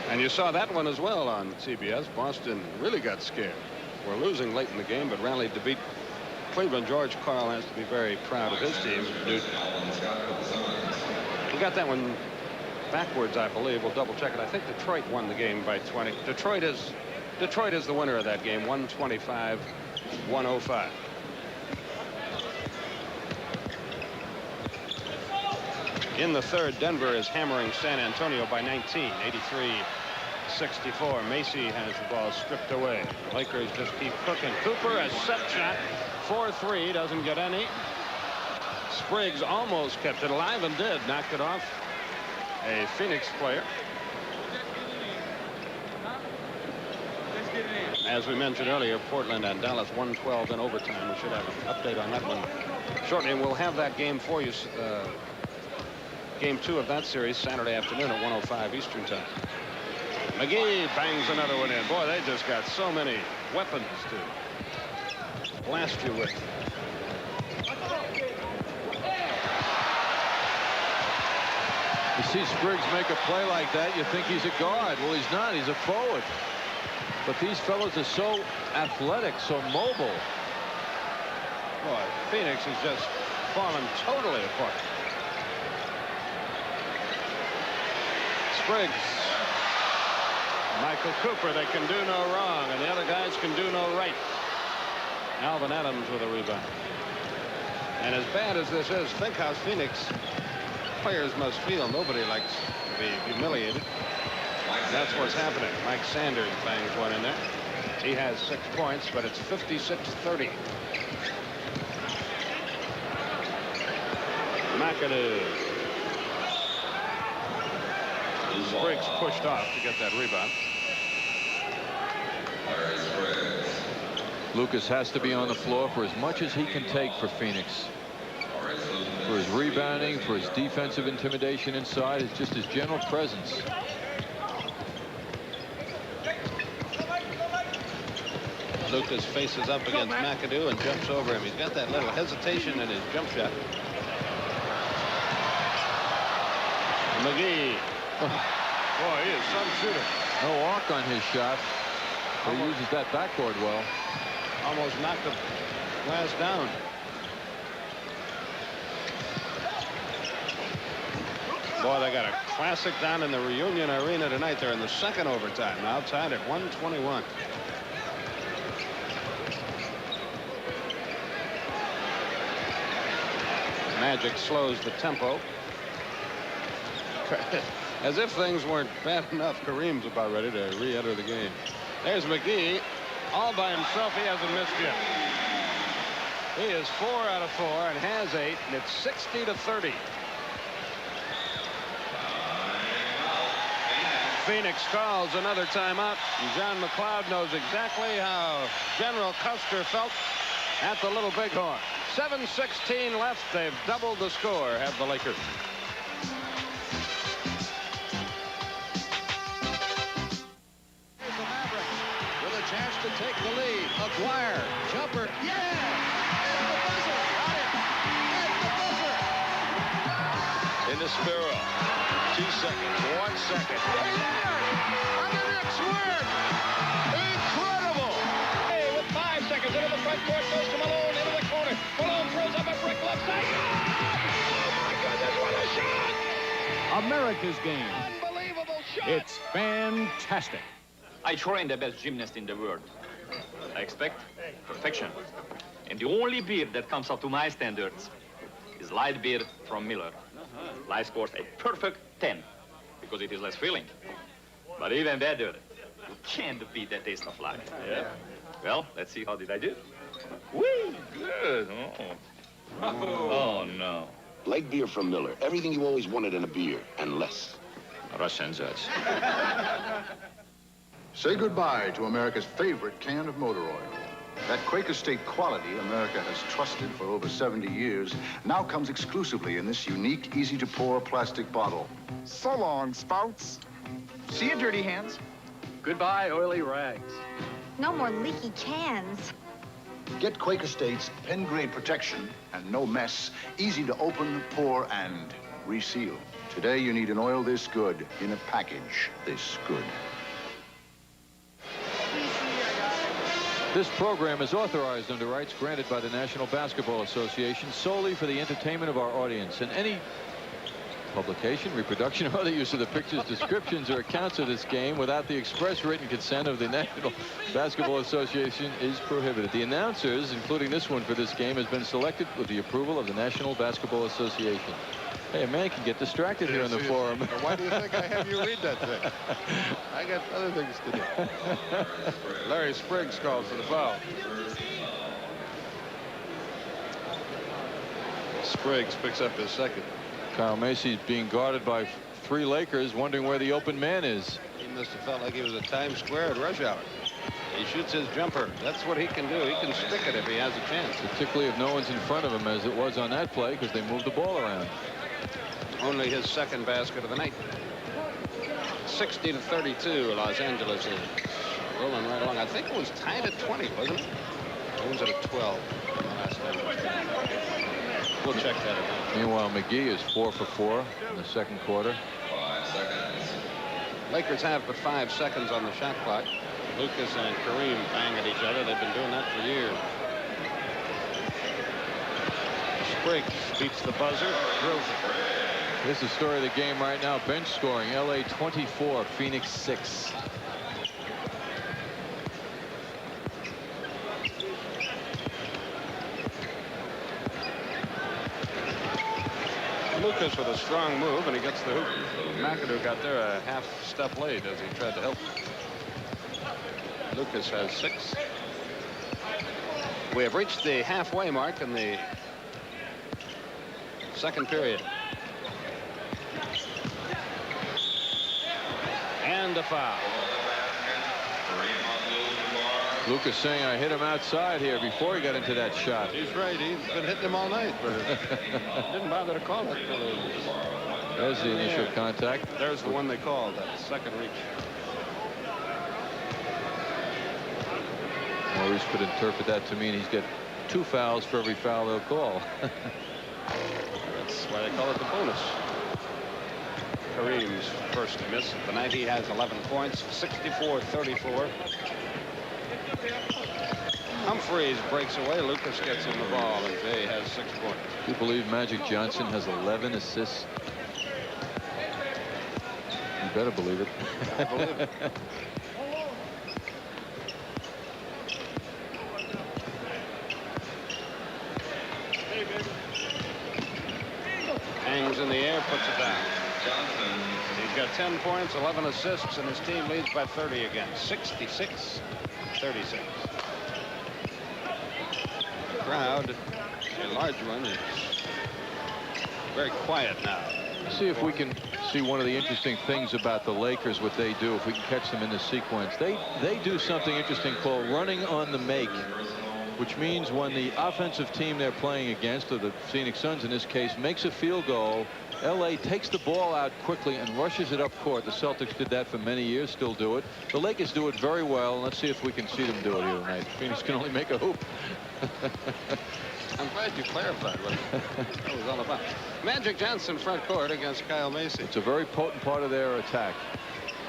And you saw that one as well on CBS. Boston really got scared. We're losing late in the game, but rallied to beat Cleveland, George Karl has to be very proud of his team. We got that one backwards, I believe. We'll double check it. I think Detroit won the game by 20. Detroit is the winner of that game, 125-105. In the third, Denver is hammering San Antonio by 19, 83-64. Macy has the ball stripped away. Lakers just keep cooking. Cooper, a set shot, 4-3, doesn't get any. Spriggs almost kept it alive and did, knocked it off a Phoenix player. As we mentioned earlier, Portland and Dallas 112 in overtime. We should have an update on that one shortly, and we'll have that game for you. Game 2 of that series Saturday afternoon at 1:05 Eastern time. McGee bangs another one in. Boy, they just got so many weapons to blast you with. You see Spriggs make a play like that, you think he's a guard. Well, he's not. He's a forward. But these fellows are so athletic, so mobile. Boy, Phoenix has just fallen totally apart. Spriggs, Michael Cooper, they can do no wrong, and the other guys can do no right. Alvin Adams with a rebound. And as bad as this is, think how Phoenix players must feel. Nobody likes to be humiliated. That's what's happening. Mike Sanders bangs one in there. He has 6 points, but it's 56-30. McAdoo. Spriggs pushed off to get that rebound. Lucas has to be on the floor for as much as he can take for Phoenix. For his rebounding, for his defensive intimidation inside, it's just his general presence. Lucas faces up against McAdoo and jumps over him. He's got that little hesitation in his jump shot. McGee. Boy, he is some shooter. No arc on his shot. But he uses that backboard well. Almost knocked the glass down. Boy, they got a classic down in the Reunion Arena tonight. They're in the second overtime now, tied at 121. Magic slows the tempo. As if things weren't bad enough, Kareem's about ready to re-enter the game. There's McGee. All by himself. He hasn't missed yet. He is 4 out of 4 and has 8, and it's 60-30. Phoenix calls another timeout, and John McLeod knows exactly how General Custer felt at the Little Bighorn. 7:16 left. They've doubled the score, have the Lakers. With a chance to take the lead. McGuire, jumper, yeah! At the buzzer, got it! At the buzzer! In the spiral. 2 seconds, 1 second. Hey there! On the next word! Incredible! Hey, with 5 seconds into the front court, goes to Malone into the corner. Malone throws up a brick left side. Oh my goodness, what a shot! America's game. Unbelievable shot! It's fantastic. I train the best gymnast in the world. I expect perfection. And the only beer that comes up to my standards is light beer from Miller. Light scores a perfect 10 because it is less filling. But even better, you can't beat the taste of life. Yeah. Well, let's see how did I do. Woo! Good. Oh, no. Light beer from Miller. Everything you always wanted in a beer, and less. Russian judge. Say goodbye to America's favorite can of motor oil. That Quaker State quality America has trusted for over 70 years now comes exclusively in this unique, easy-to-pour plastic bottle. So long, Spouts. See you, dirty hands. Goodbye, oily rags. No more leaky cans. Get Quaker State's pen-grade protection and no mess, easy to open, pour, and reseal. Today, you need an oil this good in a package this good. This program is authorized under rights granted by the National Basketball Association solely for the entertainment of our audience, and any publication, reproduction, or other use of the pictures, descriptions, or accounts of this game without the express written consent of the National Basketball Association is prohibited. The announcers, including this one for this game, has been selected with the approval of the National Basketball Association. Hey, a man can get distracted here in the forum. Why do you think I have you read that thing? I got other things to do. Larry Spriggs called for the foul. Spriggs picks up his second. Kyle Macy's being guarded by 3 Lakers, wondering where the open man is. He must have felt like he was at Times Square at rush hour. He shoots his jumper. That's what he can do. He can stick it if he has a chance. Particularly if no one's in front of him, as it was on that play, because they moved the ball around. Only his second basket of the night. 60-32, Los Angeles is rolling right along. I think it was tied at 20, wasn't it? Or was it at 12 last time? We'll check that out. Meanwhile, McGee is 4 for 4 in the second quarter. Lakers have but 5 seconds on the shot clock. Lucas and Kareem bang at each other. They've been doing that for years. Spriggs beats the buzzer, drills it. Here's the story of the game right now. Bench scoring. LA 24, Phoenix 6. Lucas with a strong move, and he gets the hoop. McAdoo got there a half step late as he tried to help. Lucas has 6. We have reached the halfway mark in the second period. And a foul. Lucas saying I hit him outside here before he got into that shot. He's right. He's been hitting him all night, but didn't bother to call it. There's the initial contact. There's the one they called, that second reach. Maurice could interpret that to mean he's got 2 fouls for every foul they'll call. That's why they call it the bonus. Kareem's first miss of the night. He has 11 points, 64-34. Humphreys breaks away. Lucas gets him the ball, and Jay has 6 points. Do you believe Magic Johnson has 11 assists? You better believe it. I believe it. Hangs in the air, puts it down. He's got 10 points, 11 assists, and his team leads by 30 again. 66-36. The crowd, a large one, is very quiet now. See if we can see one of the interesting things about the Lakers, what they do, if we can catch them in the sequence. They do something interesting called running on the make, which means when the offensive team they're playing against, or the Phoenix Suns in this case, makes a field goal, LA takes the ball out quickly and rushes it up court. The Celtics did that for many years, still do it. The Lakers do it very well. Let's see if we can see them do it here tonight. Phoenix can only make a hoop. I'm glad you clarified what that was all about. Magic Johnson front court against Kyle Macy. It's a very potent part of their attack.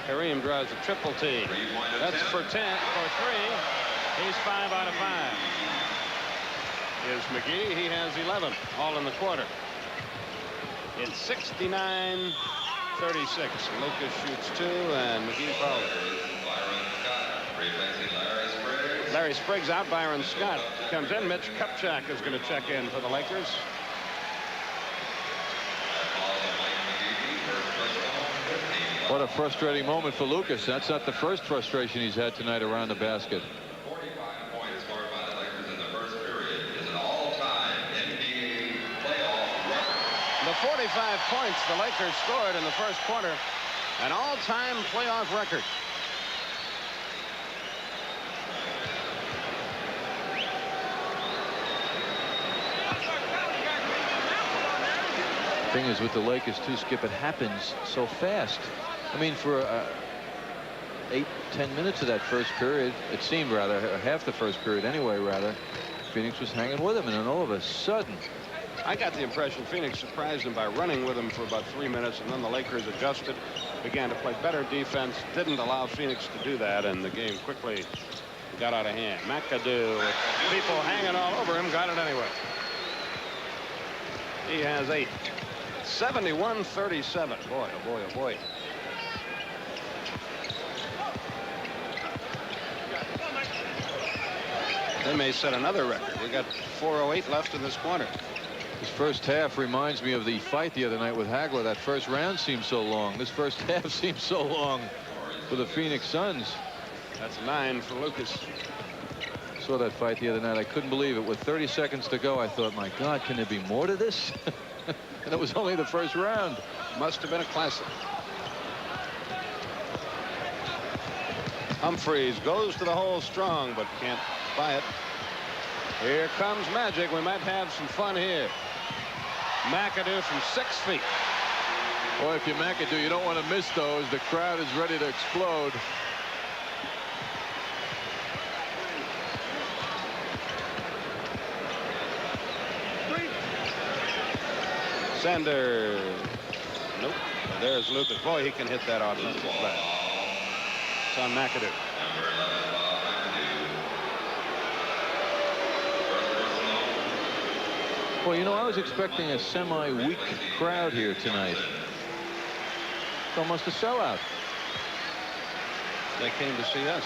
Kareem draws a triple T. That's for 10, for 3. He's 5 out of 5. Is McGee. He has 11, all in the quarter. It's 69-36. Lucas shoots 2, and McGee follows. Larry Spriggs out. Byron Scott comes in. Mitch Kupchak is going to check in for the Lakers. What a frustrating moment for Lucas. That's not the first frustration he's had tonight around the basket. The 45 points the Lakers scored in the first quarter, an all-time playoff record. The thing is with the Lakers too, Skip, it happens so fast. I mean, for 8-10 minutes of that first period, it seemed, rather, half the first period anyway, rather, Phoenix was hanging with him, and then all of a sudden, I got the impression Phoenix surprised him by running with him for about 3 minutes, and then the Lakers adjusted, began to play better defense, didn't allow Phoenix to do that, and the game quickly got out of hand. McAdoo, with people hanging all over him, got it anyway. He has 8. 71-37. Boy, oh boy, oh boy. They may set another record. We got 4:08 left in this quarter. This first half reminds me of the fight the other night with Hagler. That first round seemed so long. This first half seems so long for the Phoenix Suns. That's 9 for Lucas. Saw that fight the other night. I couldn't believe it. With 30 seconds to go, I thought, my God, can there be more to this? And it was only the first round. Must have been a classic. Humphreys goes to the hole strong, but can't buy it. Here comes Magic. We might have some fun here. McAdoo from 6 feet. Boy, if you're McAdoo, you don't want to miss those. The crowd is ready to explode. Sanders. Nope. There's Lucas. Boy, he can hit that offensive flat. It's on McAdoo. Well, you know, I was expecting a semi-weak crowd here tonight. It's almost a sellout. They came to see us.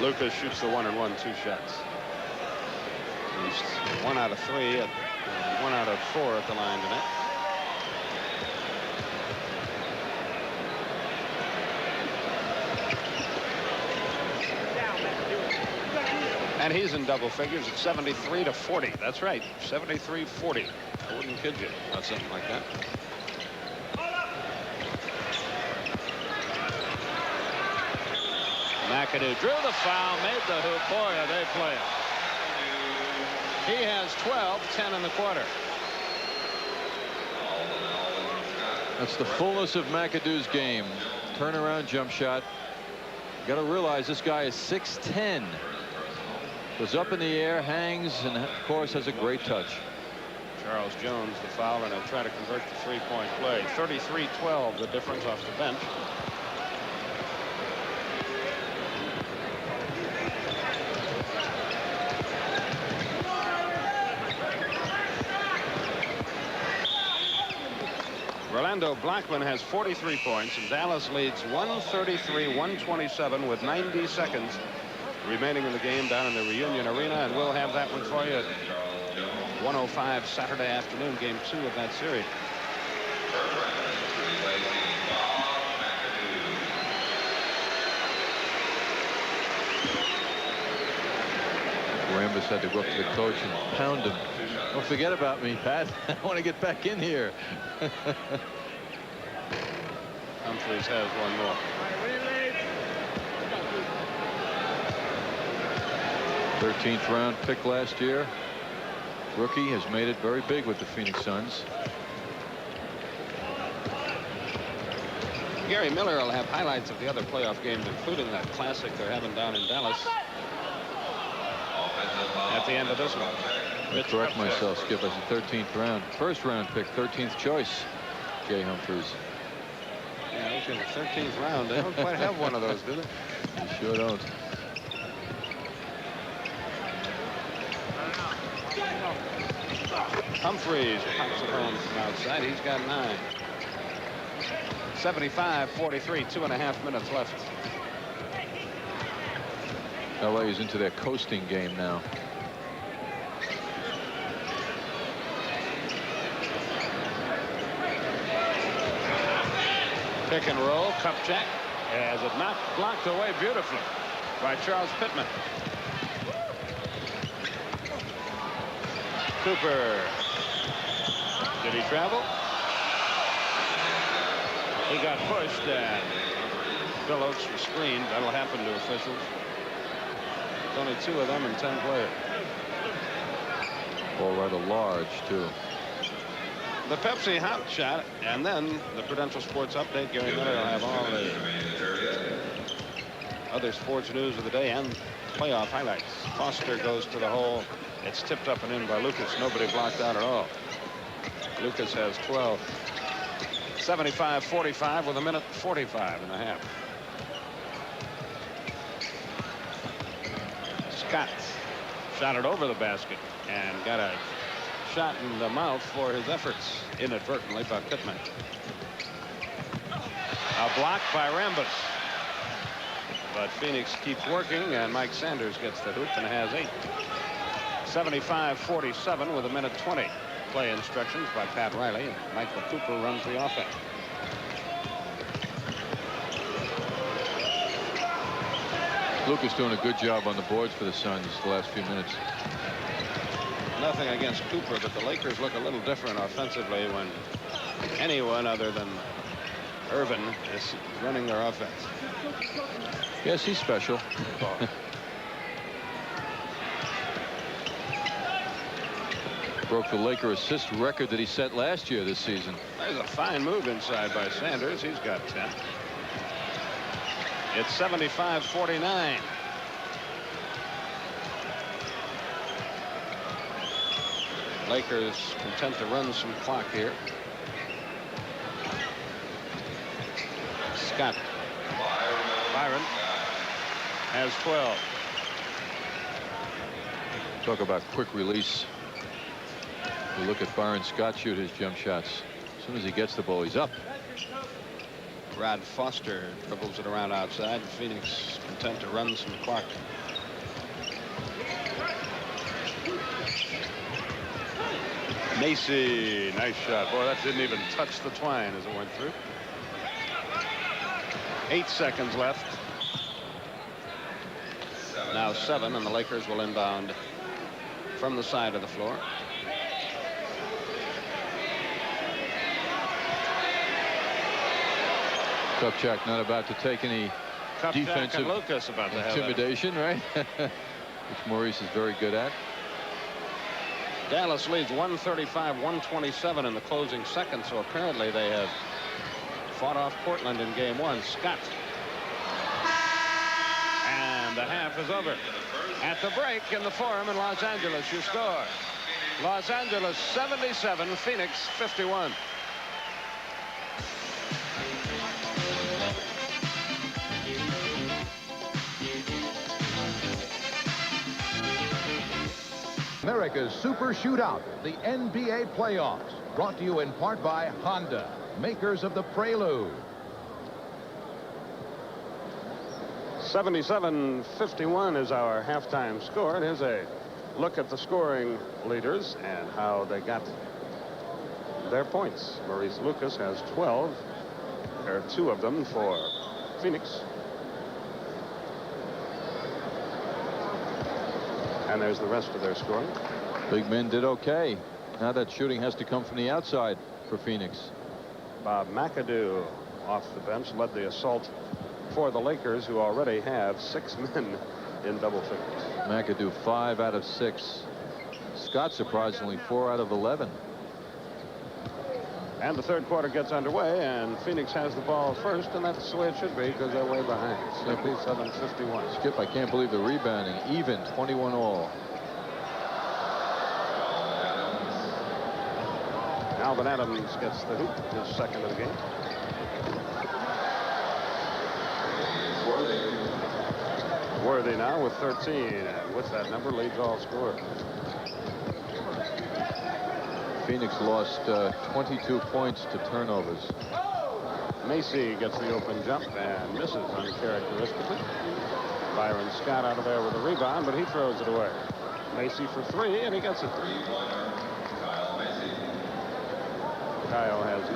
Lucas shoots the 1-and-1 2 shots. He's 1 out of 3 and 1 out of 4 at the line tonight. And he's in double figures at 73-40. That's right, 73-40. I wouldn't kid you about something like that. McAdoo drew the foul, made the hoop. Boy, are they playing. He has 12, 10 in the quarter. That's the fullness of McAdoo's game. Turnaround jump shot. You got to realize this guy is 6'10". Goes up in the air, hangs, and of course has a great touch. Charles Jones, the foul, and he'll try to convert the three-point play. 33-12, the difference off the bench. Rolando Blackman has 43 points, and Dallas leads 133-127 with 90 seconds remaining in the game down in the Reunion Arena, and we'll have that one for you at 1:05 Saturday afternoon, game 2 of that series. Rambis had to go up to the coach and pound him. Don't forget about me, Pat. I want to get back in here. Humphreys has one more. 13th round pick last year. Rookie has made it very big with the Phoenix Suns. Gary Miller will have highlights of the other playoff games, including that classic they're having down in Dallas at the end of this one. I correct myself, Skip. As a 13th round, first round pick, 13th choice, Jay Humphreys. Yeah, okay, the 13th round. They don't quite have one of those, do they? You sure don't. Humphreys pops it home from outside. He's got 9. 75-43, 2.5 minutes left. LA is into their coasting game now. Pick and roll, cup check. As it not blocked away beautifully by Charles Pittman. Cooper. Did he travel? He got pushed, and Bill Oakes was screened. That'll happen to officials. There's only 2 of them and 10 players. Ball rather large, too. The Pepsi hot shot, and then the Prudential Sports Update. Gary Miller will have all the other sports news of the day and playoff highlights. Foster goes to the hole. It's tipped up and in by Lucas. Nobody blocked out at all. Lucas has 12. 75-45 with 1:45.5. Scott shot it over the basket and got a shot in the mouth for his efforts inadvertently by Pittman. A block by Rambus. But Phoenix keeps working, and Mike Sanders gets the hoop and has 8. 75-47 with 1:20. Play instructions by Pat Riley. And Michael Cooper runs the offense. Lucas doing a good job on the boards for the Suns the last few minutes. Nothing against Cooper, but the Lakers look a little different offensively when anyone other than Irvin is running their offense. Yes, he's special. Broke the Laker assist record that he set last year this season. There's a fine move inside by Sanders. He's got 10. It's 75-49. Lakers content to run some clock here. Scott. Byron has 12. Talk about quick release. You look at Byron Scott shoot his jump shots. As soon as he gets the ball, he's up. Rod Foster dribbles it around outside. Phoenix content to run some clock. Macy, nice shot. Boy, that didn't even touch the twine as it went through. 8 seconds left. Now 7, and the Lakers will inbound from the side of the floor. Kupchak not about to take any defensive Lucas about to intimidation, right? Which Maurice is very good at. Dallas leads 135-127 in the closing seconds, so apparently they have fought off Portland in game 1. Scott. And the half is over. At the break in the Forum in Los Angeles, you score. Los Angeles 77, Phoenix 51. America's Super Shootout, the NBA playoffs, brought to you in part by Honda, makers of the Prelude. 77-51 is our halftime score. And here's a look at the scoring leaders and how they got their points. Maurice Lucas has 12. There are 2 of them for Phoenix. And there's the rest of their scoring. Big men did okay. Now that shooting has to come from the outside for Phoenix. Bob McAdoo off the bench led the assault for the Lakers, who already have 6 men in double figures. McAdoo 5 out of 6. Scott surprisingly 4 out of 11. And the third quarter gets underway, and Phoenix has the ball first, and that's the way it should be because they're way behind. 77-51. Skip, I can't believe the rebounding. Even 21 all. Alvin Adams gets the hoop, his second of the game. Worthy now with 13, and with that number leads all scorers. Phoenix lost 22 points to turnovers. Macy gets the open jump and misses uncharacteristically. Byron Scott out of there with a rebound, but he throws it away. Macy for 3, and he gets it. Kyle has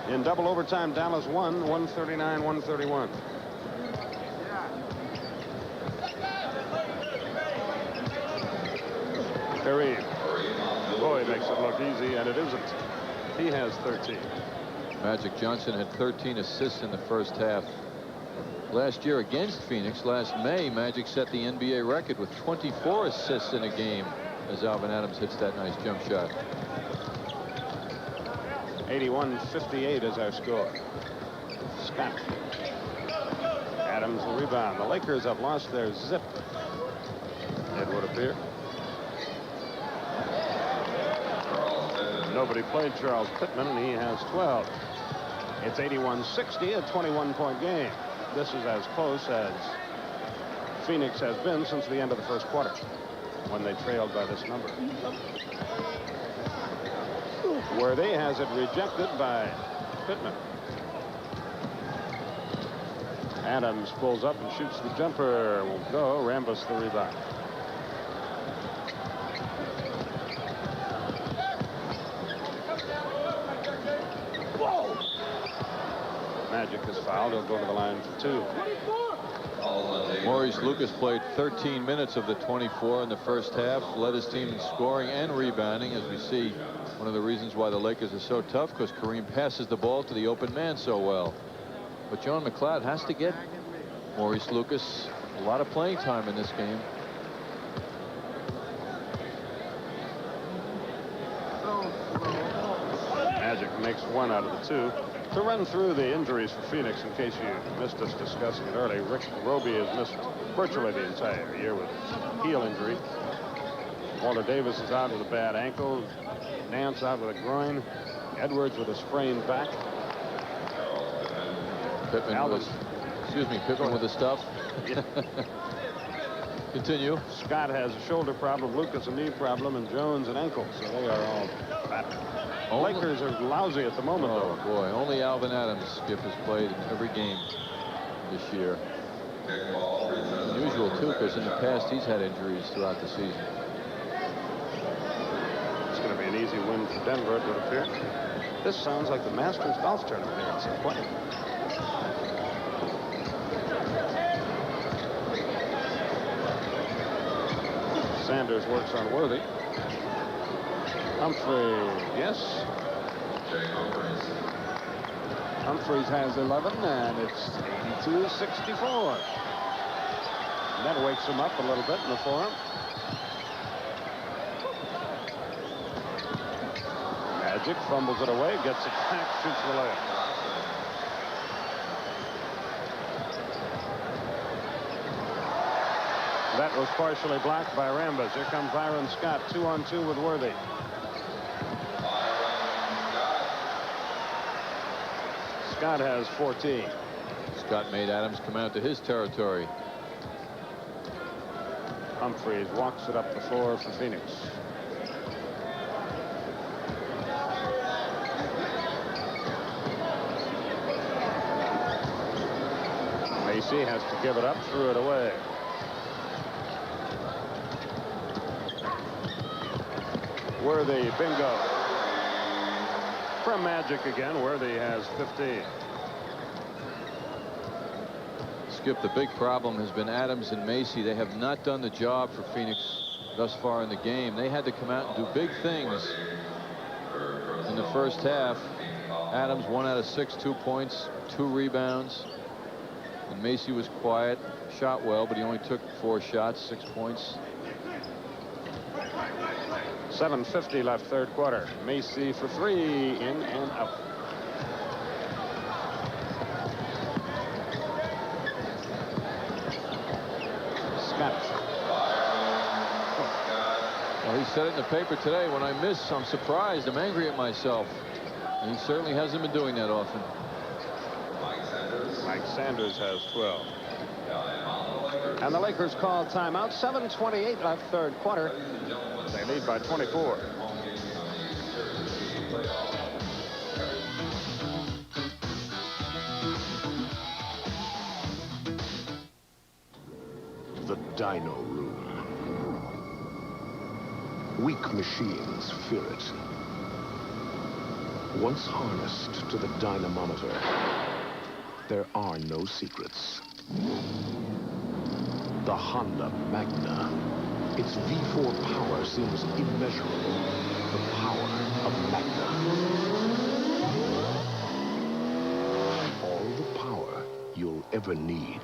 9. In double overtime, Dallas won 139-131. Kareem. Boy, makes it look easy, and it isn't. He has 13. Magic Johnson had 13 assists in the first half. Last year against Phoenix, last May, Magic set the NBA record with 24 assists in a game as Alvin Adams hits that nice jump shot. 81-58 is our score. Scott. Adams will rebound. The Lakers have lost their zip, it would appear. Nobody played Charles Pittman, and he has 12. It's 81-60, a 21-point game. This is as close as Phoenix has been since the end of the first quarter, when they trailed by this number. Worthy has it rejected by Pittman. Adams pulls up and shoots the jumper. Will go. Rambus the rebound. Whoa! Magic is fouled. He'll go to the line for 2. Maurice Lucas played 13 minutes of the 24 in the first half, led his team in scoring and rebounding. As we see, one of the reasons why the Lakers are so tough, because Kareem passes the ball to the open man so well. But John McLeod has to get Maurice Lucas a lot of playing time in this game. Magic makes 1 out of the 2. To run through the injuries for Phoenix, in case you missed us discussing it early, Rick Roby has missed virtually the entire year with heel injury. Walter Davis is out with a bad ankle. Nance out with a groin. Edwards with a sprained back. Pittman with the stuff. Continue. Scott has a shoulder problem, Lucas a knee problem, and Jones an ankle, so they are all back. Lakers are lousy at the moment, oh, though. Boy, only Alvin Adams, Skip, has played in every game this year. Unusual, too, because in the past he's had injuries throughout the season. It's going to be an easy win for Denver, it would appear. This sounds like the Masters golf tournament here in some point. Sanders works on Worthy. Humphreys, yes. Humphreys has 11, and it's 82-64. That wakes him up a little bit in the forearm. Magic fumbles it away, gets it back, shoots the layup. That was partially blocked by Rambus. Here comes Byron Scott, 2-on-2 with Worthy. Scott has 14. Scott made Adams come out to his territory. Humphreys walks it up the floor for Phoenix. Macy has to give it up, threw it away. Worthy, bingo. From Magic again, Worthy has 15. Skip, the big problem has been Adams and Macy. They have not done the job for Phoenix thus far in the game. They had to come out and do big things in the first half. Adams 1 out of 6, 2 points, 2 rebounds. And Macy was quiet, shot well, but he only took 4 shots, 6 points. 7:50 left, third quarter. Macy for 3, in and out. Scott. Well, he said it in the paper today, when I miss, I'm surprised, I'm angry at myself. And he certainly hasn't been doing that often. Mike Sanders has 12. And the Lakers call timeout. 7:28 left, third quarter. They lead by 24. The Dyno Room. Weak machines fill it. Once harnessed to the dynamometer, there are no secrets. The Honda Magna. Its V4 power seems immeasurable. The power of Magna. All the power you'll ever need.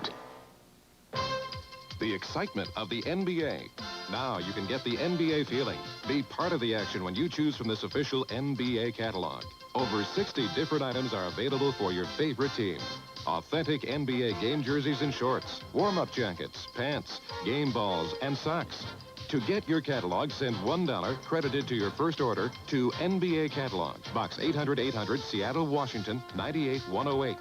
The excitement of the NBA. Now you can get the NBA feeling. Be part of the action when you choose from this official NBA catalog. Over 60 different items are available for your favorite team. Authentic NBA game jerseys and shorts, warm-up jackets, pants, game balls, and socks. To get your catalog, send $1 credited to your first order to NBA Catalog, Box 800-800, Seattle, Washington, 98108.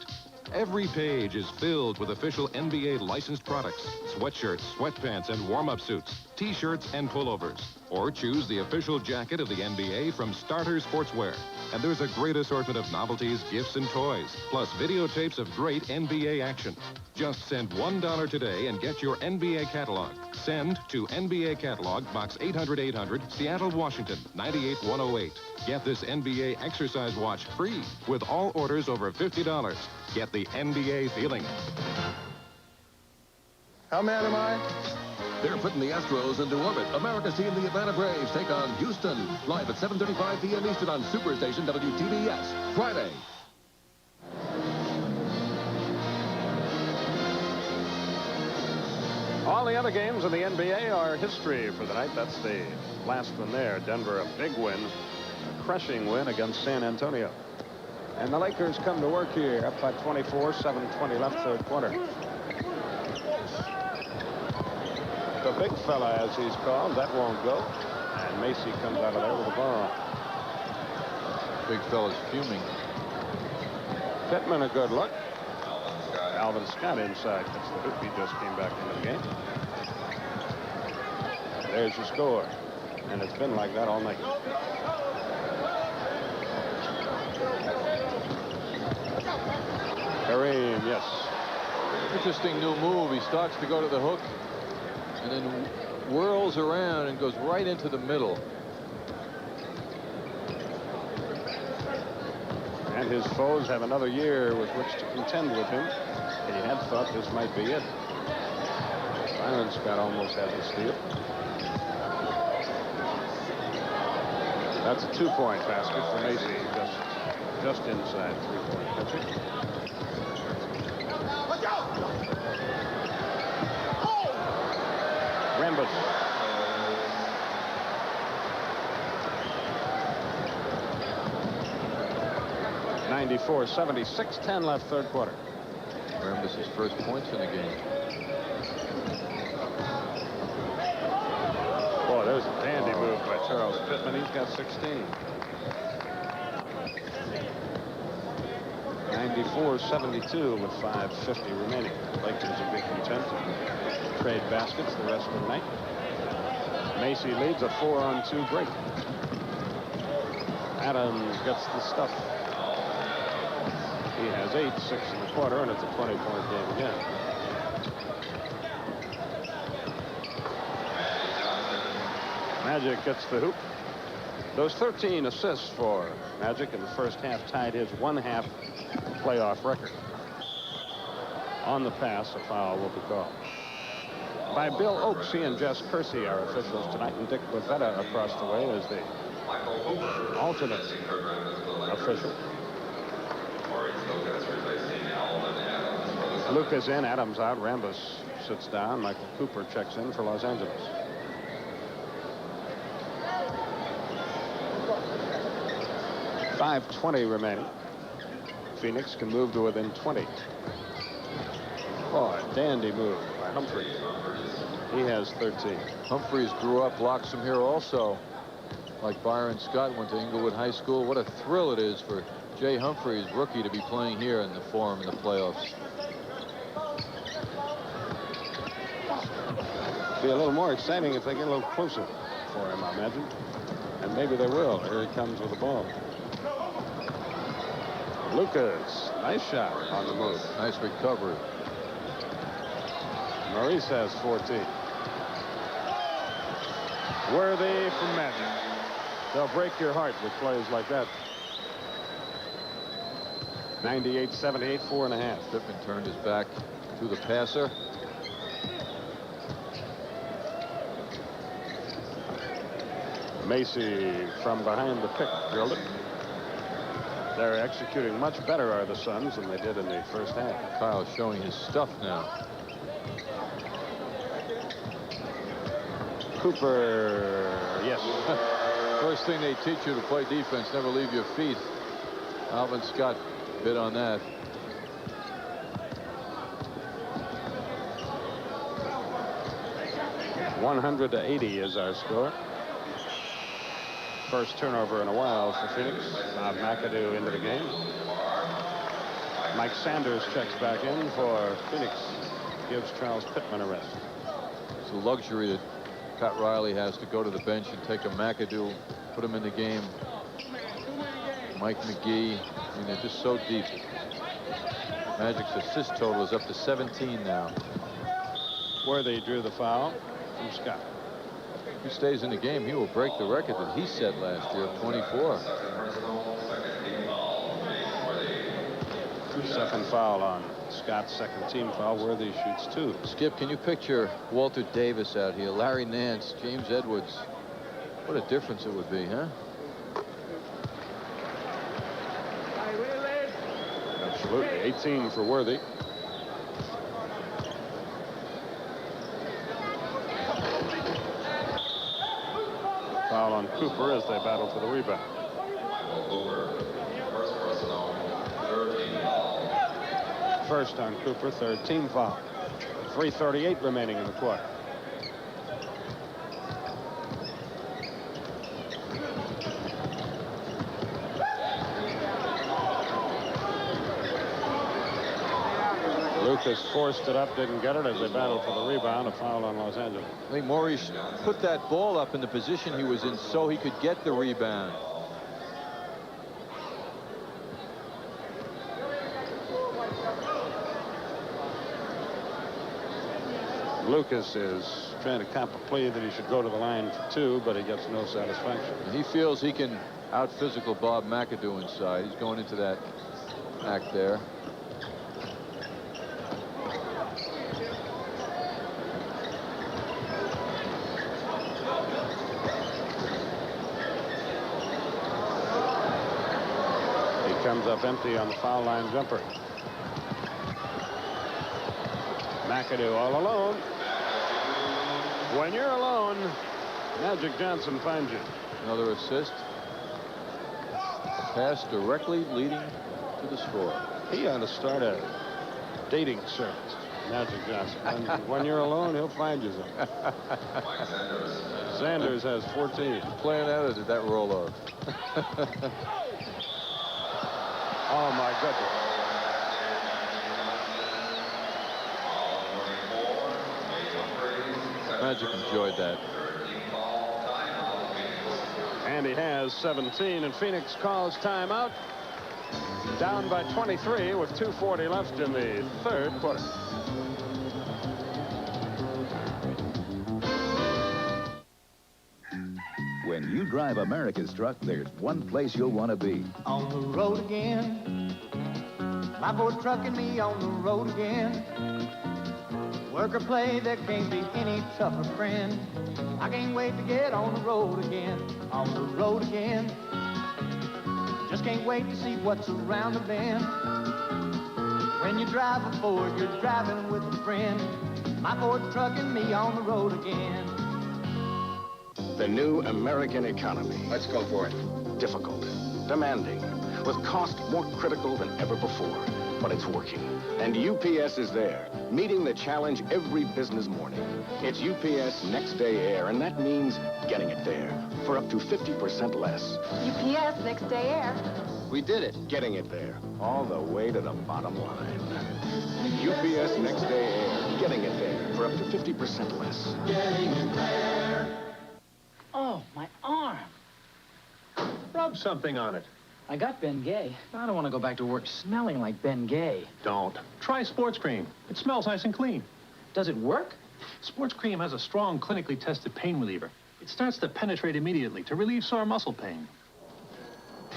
Every page is filled with official NBA licensed products, sweatshirts, sweatpants, and warm-up suits, T-shirts, and pullovers. Or choose the official jacket of the NBA from Starter Sportswear. And there's a great assortment of novelties, gifts, and toys, plus videotapes of great NBA action. Just send $1 today and get your NBA catalog. Send to NBA Catalog, Box 800-800, Seattle, Washington, 98108. Get this NBA exercise watch free with all orders over $50. Get the NBA feeling. How mad am I? They're putting the Astros into orbit. America's team, the Atlanta Braves, take on Houston. Live at 7:35 p.m. Eastern on Superstation WTBS. Friday. All the other games in the NBA are history for the night. That's the last one there. Denver, a big win, a crushing win against San Antonio. And the Lakers come to work here, up by 24, 7:20 left, third quarter. The big fella, as he's called, that won't go. And Macy comes out of there with the ball. Big fella's fuming. Pittman, a good look. Alvin Scott inside. That's the hoop. He just came back into the game. There's your score. And it's been like that all night. Kareem, yes. Interesting new move. He starts to go to the hook and then whirls around and goes right into the middle. And his foes have another year with which to contend with him. He had thought this might be it. Byron Scott almost had the steal. That's a two-point basket for Macy, just inside three-point country. Rambus. '94, 76, 10 left, third quarter. Rambus' first points in the game. Boy, there's a dandy move by Charles Pittman. He's got 16. 94-72 with 5:50 remaining. Lakers will be content to trade baskets the rest of the night. Macy leads a 4-on-2 break. Adams gets the stuff. He has 8, 6 in the quarter, and it's a 20-point game again. Magic gets the hoop. Those 13 assists for Magic in the first half tied his one-half playoff record. On the pass, a foul will be called. By Bill Oakes, he and Jess Kersey are officials tonight, and Dick Bavetta across the way is the alternate official. Luke is in, Adams out, Rambus sits down, Michael Cooper checks in for Los Angeles. .520 remaining. Phoenix can move to within 20. Oh, a dandy move by Humphries. He has 13. Humphries grew up Loxham here also. Like Byron Scott went to Inglewood High School. What a thrill it is for Jay Humphries, rookie, to be playing here in the Forum in the playoffs. Be a little more exciting if they get a little closer for him, I imagine. And maybe they will. Here he comes with the ball. Lucas, nice shot on the move. Nice recovery. Maurice has 14. Worthy from Magic. They'll break your heart with plays like that. 98-78, 4.5. Pittman turned his back to the passer. Macy from behind the pick drilled it. They're executing much better, are the Suns, than they did in the first half. Kyle's showing his stuff now. Cooper, yes. First thing they teach you to play defense, never leave your feet. Alvin Scott bid on that. .180 is our score. First turnover in a while for Phoenix. Bob McAdoo into the game. Mike Sanders checks back in for Phoenix. Gives Charles Pittman a rest. It's a luxury that Pat Riley has to go to the bench and take a McAdoo, put him in the game. Mike McGee, I mean, they're just so deep. Magic's assist total is up to 17 now. Worthy drew the foul from Scott. If he stays in the game, he will break the record that he set last year of 24. Second foul on Scott's second team foul. Worthy shoots 2. Skip, can you picture Walter Davis out here, Larry Nance, James Edwards? What a difference it would be, huh? Absolutely. 18 for Worthy. Foul on Cooper as they battle for the rebound. First on Cooper, third team foul. 3:38 remaining in the quarter. Lucas forced it up, didn't get it as they battled for the rebound. A foul on Los Angeles. I think Maurice put that ball up in the position he was in so he could get the rebound. Lucas is trying to cop a plea that he should go to the line for 2, but he gets no satisfaction. He feels he can out-physical Bob McAdoo inside. He's going into that act there. He comes up empty on the foul line jumper. McAdoo all alone. When you're alone, Magic Johnson finds you. Another assist. A pass directly leading to the score. He ought to start a dating service, Magic Johnson. When you're alone, he'll find you something. Sanders has 14. Playing out, or did that roll off? Oh, my goodness. Magic enjoyed that. And he has 17, and Phoenix calls timeout. Down by 23 with 2:40 left in the third quarter. When you drive America's truck, there's one place you'll want to be. On the road again. My boy trucking me on the road again. Work or play, there can't be any tougher friend. I can't wait to get on the road again. On the road again. Just can't wait to see what's around the bend. When you drive a Ford, you're driving with a friend. My Ford trucking me on the road again. The new American economy. Let's go for it. Difficult, demanding, with cost more critical than ever before. But it's working. And UPS is there, meeting the challenge every business morning. It's UPS Next Day Air, and that means getting it there for up to 50% less. UPS Next Day Air. We did it. Getting it there, all the way to the bottom line. UPS Next Day Air, getting it there for up to 50% less. Getting it there. Oh, my arm. Rub something on it. I got Ben Gay. I don't want to go back to work smelling like Ben Gay. Don't. Try Sports Cream. It smells nice and clean. Does it work? Sports Cream has a strong, clinically tested pain reliever. It starts to penetrate immediately to relieve sore muscle pain.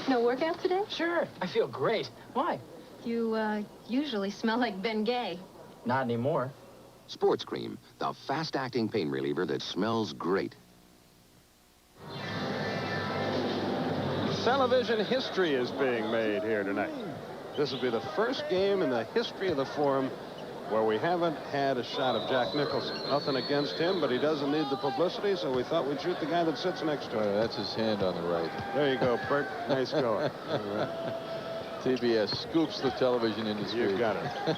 No workout today? Sure. I feel great. Why? You, usually smell like Ben Gay. Not anymore. Sports Cream, the fast-acting pain reliever that smells great. Television history is being made here tonight. This will be the first game in the history of the Forum where we haven't had a shot of Jack Nicholson. Nothing against him, but he doesn't need the publicity, so we thought we'd shoot the guy that sits next to him. That's his hand on the right. There you go, Bert. Nice going. TBS scoops the television industry. You've got it.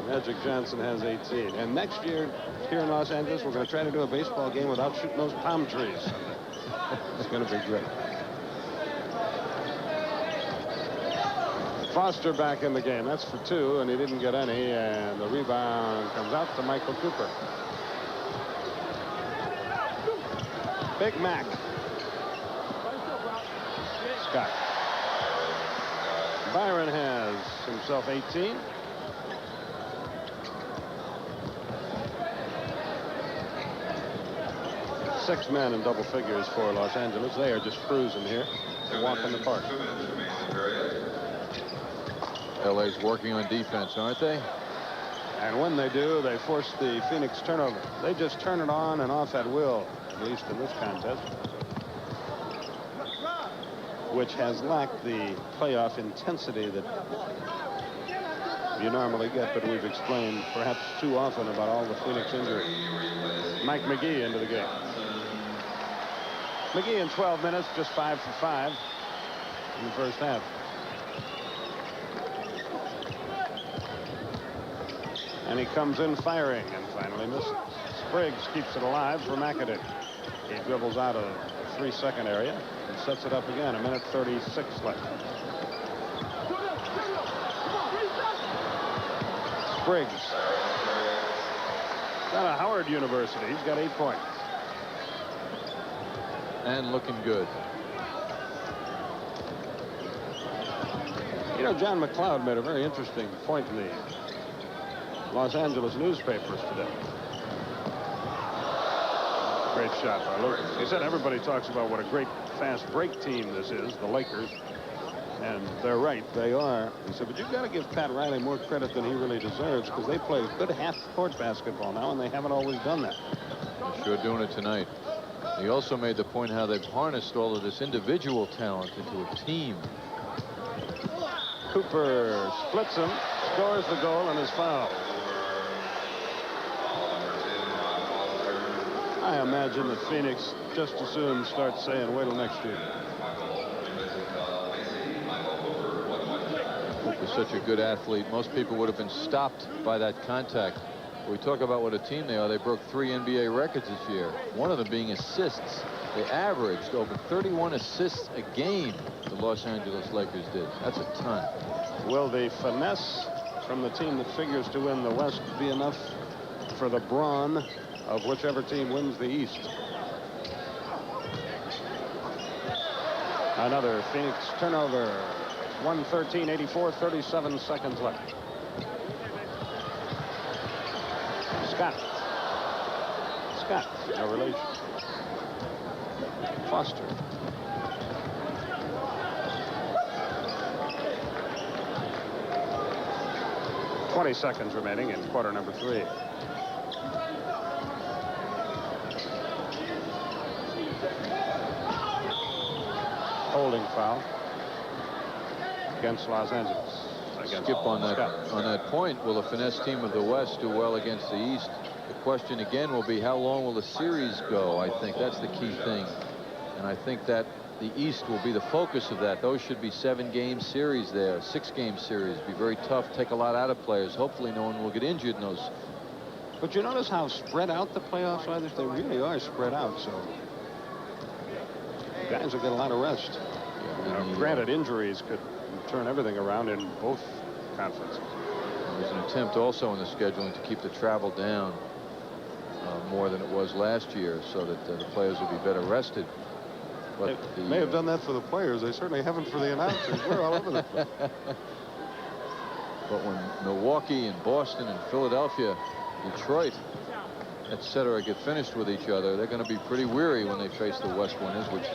Magic Johnson has 18. And next year, here in Los Angeles, we're going to try to do a baseball game without shooting those palm trees. It's going to be great. Foster back in the game. That's for 2, and he didn't get any, and the rebound comes out to Michael Cooper. Big Mac. Scott. Byron has himself 18. Six men in double figures for Los Angeles. They are just cruising here. They walk in the park. LA's working on defense, aren't they? And when they do, they force the Phoenix turnover. They just turn it on and off at will, at least in this contest, which has lacked the playoff intensity that you normally get, but we've explained perhaps too often about all the Phoenix injuries. Mike McGee into the game. McGee in 12 minutes, just 5 for 5 in the first half. And he comes in firing and finally misses. Spriggs keeps it alive for McAdoo. He dribbles out of the 3-second area and sets it up again. 1:36 left. Spriggs. Out of Howard University. He's got 8 points. And looking good. You know, John McLeod made a very interesting point in the Los Angeles newspapers today. Great shot by Lucas. He said everybody talks about what a great fast break team this is, the Lakers. And they're right, they are. He said, but you've got to give Pat Riley more credit than he really deserves, because they play good half-court basketball now, and they haven't always done that. They're sure doing it tonight. He also made the point how they've harnessed all of this individual talent into a team. Cooper splits him, scores the goal, and is fouled. I imagine that Phoenix just as soon starts saying, wait till next year. Cooper's such a good athlete. Most people would have been stopped by that contact. We talk about what a team they are. They broke 3 NBA records this year. One of them being assists. They averaged over 31 assists a game, the Los Angeles Lakers did. That's a ton. Will the finesse from the team that figures to win the West be enough for the brawn of whichever team wins the East? Another Phoenix turnover. 1:13:84, 37 seconds left. Scott, no relation. Foster. .20 seconds remaining in quarter number 3. Holding foul against Los Angeles. Skip on that point. Will the finesse team of the West do well against the East? The question again will be, how long will the series go? I think that's the key thing. And I think that the East will be the focus of that. Those should be 7-game series there, 6-game series. Be very tough, take a lot out of players. Hopefully no one will get injured in those. But you notice how spread out the playoffs are? They really are spread out, so guys will get a lot of rest. Yeah, granted, injuries could turn everything around in both conferences. There's an attempt also in the scheduling to keep the travel down more than it was last year, so that the players would be better rested. But they may have done that for the players. They certainly haven't for the announcers. We're all over the place. But when Milwaukee and Boston and Philadelphia, Detroit, etc. get finished with each other, they're going to be pretty weary when they face the West winners, which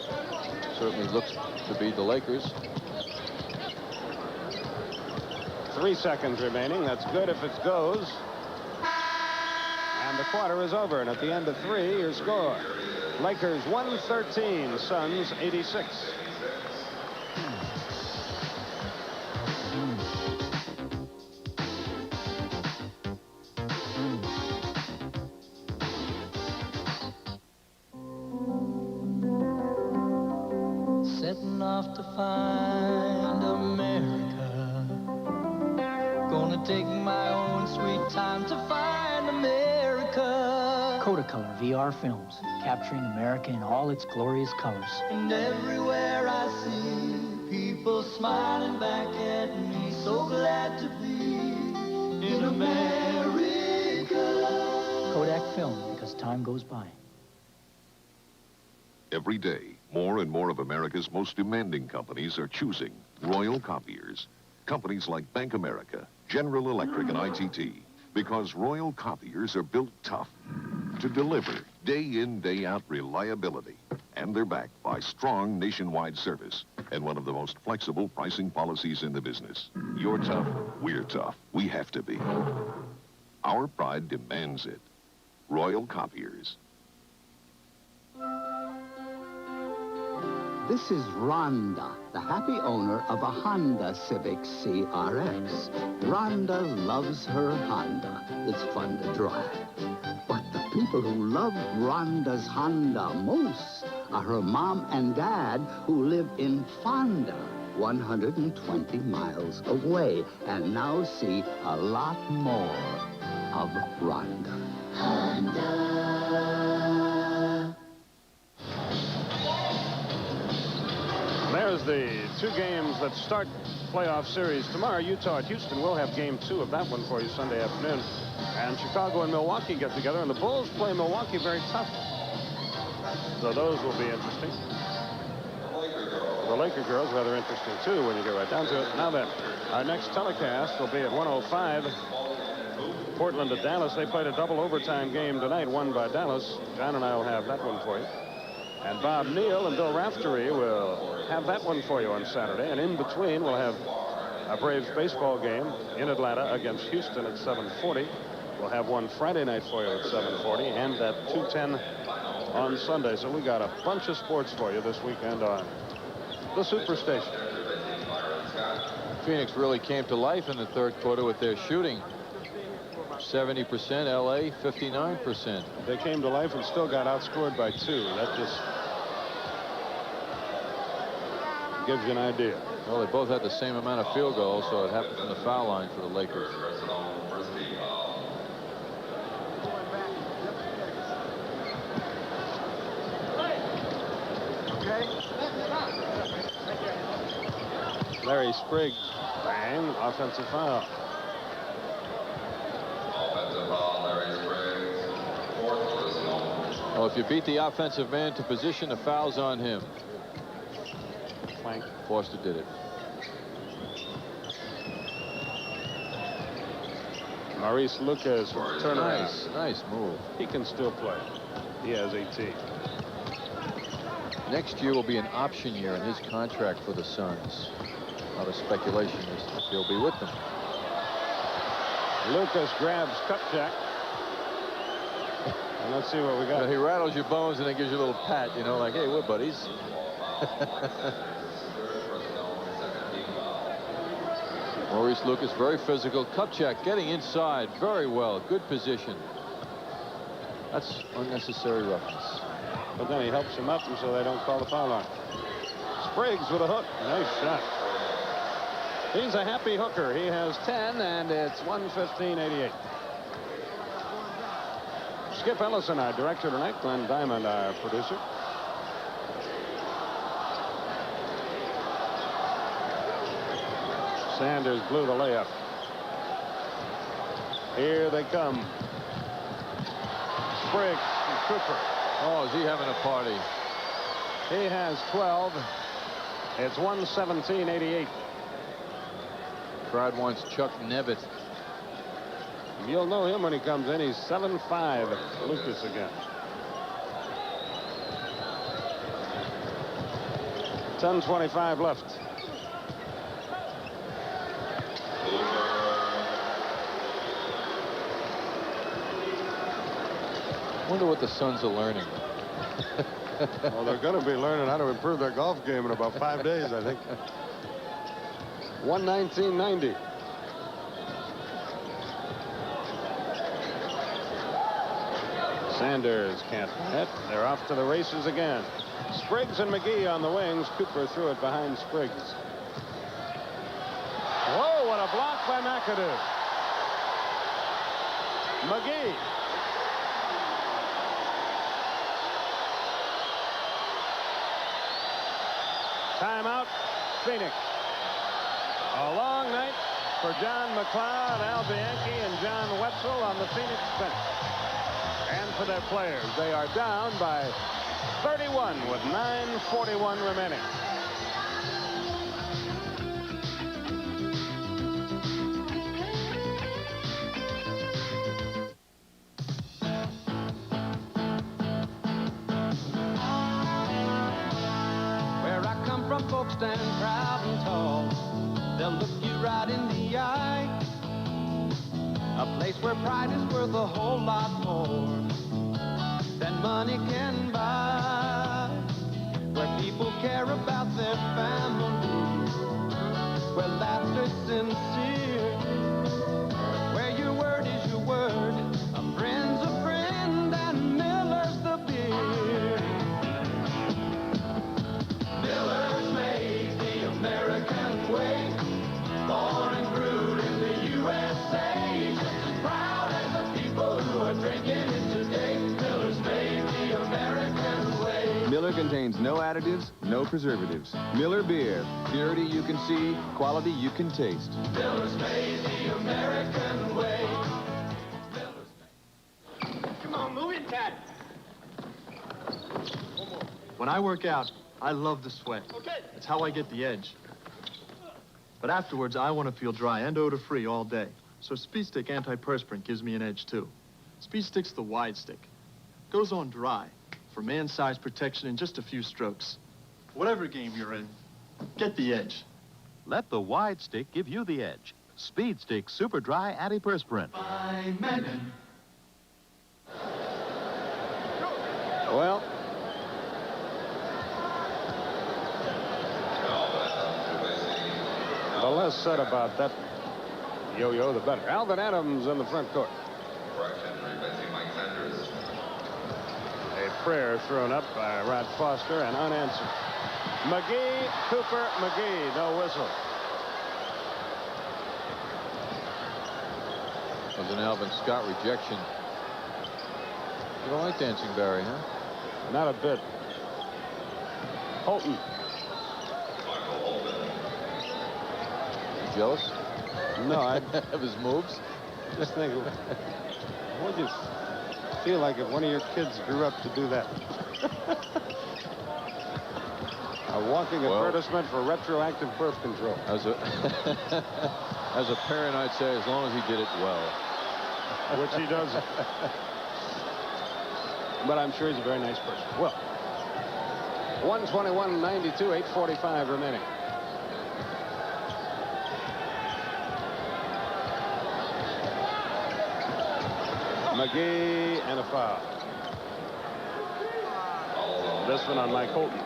certainly looks to be the Lakers. 3 seconds remaining. That's good if it goes. And the quarter is over. And at the end of 3, your score. Lakers 113, Suns 86. Setting off to find America. Gonna take my own sweet time to find America. Kodacolor VR films, capturing America in all its glorious colors. And everywhere I see people smiling back at me, glad to be in America. Kodak Film, because time goes by. Every day, more and more of America's most demanding companies are choosing Royal Copiers. Companies like Bank America, General Electric, and ITT. Because Royal Copiers are built tough to deliver day in, day out reliability. And they're backed by strong nationwide service and one of the most flexible pricing policies in the business. You're tough, we're tough. We have to be. Our pride demands it. Royal Copiers. This is Rhonda, the happy owner of a Honda Civic CRX. Rhonda loves her Honda. It's fun to drive. But the people who love Rhonda's Honda most are her mom and dad who live in Fonda, 120 miles away, and now see a lot more of Rhonda. Honda. There's the two games that start playoff series tomorrow. Utah at Houston. We'll have game 2 of that one for you Sunday afternoon. And Chicago and Milwaukee get together, and the Bulls play Milwaukee very tough. So those will be interesting. The Laker girls, rather interesting, too, when you get right down to it. Now then, our next telecast will be at 1:05. Portland at Dallas. They played a double overtime game tonight, won by Dallas. John and I will have that one for you. And Bob Neal and Bill Raftery will have that one for you on Saturday. And in between, we'll have a Braves baseball game in Atlanta against Houston at 7:40. We'll have one Friday night for you at 7:40 and at 2:10 on Sunday. So we got a bunch of sports for you this weekend on the Superstation. Phoenix really came to life in the third quarter with their shooting. 70%, LA 59%. They came to life and still got outscored by 2. That just gives you an idea. Well, they both had the same amount of field goals, so it happened from the foul line for the Lakers. Larry Spriggs, bang, offensive foul. Well, if you beat the offensive man to position, the foul's on him. Flank. Foster did it. Maurice Lucas will turn around. Nice move. He can still play. He has 18. Next year will be an option year in his contract for the Suns. A lot of speculation as if he'll be with them. Lucas grabs Kupchak. And let's see what we got. You know, he rattles your bones and then gives you a little pat, you know, like, hey, we're buddies. Maurice Lucas, very physical. Kupchak getting inside very well. Good position. That's unnecessary roughness. But then he helps him up, and so they don't call the foul on. Spriggs with a hook. Nice shot. He's a happy hooker. He has 10, and it's 115-88. Skip Ellison, our director tonight. Glenn Diamond, our producer. Sanders blew the layup. Here they come. Spriggs and Cooper. Oh, is he having a party? He has 12. It's 117-88. Crowd wants Chuck Nevitt. You'll know him when he comes in. He's 7'5". Lucas again. 10:25 left. Wonder what the Suns are learning. Well, they're going to be learning how to improve their golf game in about 5 days, I think. 119-90. Sanders can't hit. They're off to the races again. Spriggs and McGee on the wings. Cooper threw it behind Spriggs. Whoa, what a block by McAdoo. McGee. Timeout, Phoenix. A long night for John McLeod, Al Bianchi, and John Wetzel on the Phoenix bench. And for their players, they are down by 31 with 9:41 remaining. Where I come from, folks stand proud and tall. They'll look you right in the eye. A place where pride is worth a whole lot more than money can buy. Where people care about their family. Where laughter's sincere. Where your word is your word. A friend's a friend and Miller's the beer. Miller's made the American way. Born and brewed in the USA. Just as proud as the people who are drinking it today. Miller's made the American way. Miller contains no additives, no preservatives. Miller Beer. Purity you can see, quality you can taste. Miller's made the American way. Come on, move it, Ted. When I work out, I love the sweat. It's how I get the edge. But afterwards, I want to feel dry and odor-free all day. So Speed Stick Antiperspirant gives me an edge, too. Speed Stick's the wide stick. Goes on dry for man-sized protection in just a few strokes. Whatever game you're in, get the edge. Let the wide stick give you the edge. Speed Stick Super Dry Antiperspirant. By Megan. Well, the less said about that yo-yo, the better. Alvin Adams in the front court. A prayer thrown up by Rod Foster and unanswered. McGee, Cooper, McGee, no whistle. That was an Alvin Scott rejection. You don't like dancing, Barry, huh? Not a bit. Holton. You jealous? No, I of his moves. Just think, would you feel like if one of your kids grew up to do that? A walking advertisement for retroactive birth control. As a as a parent, I'd say as long as he did it well. Which he does. But I'm sure he's a very nice person. Well, 121-92, 8:45 remaining. McGee and a foul. This one on Mike Holton.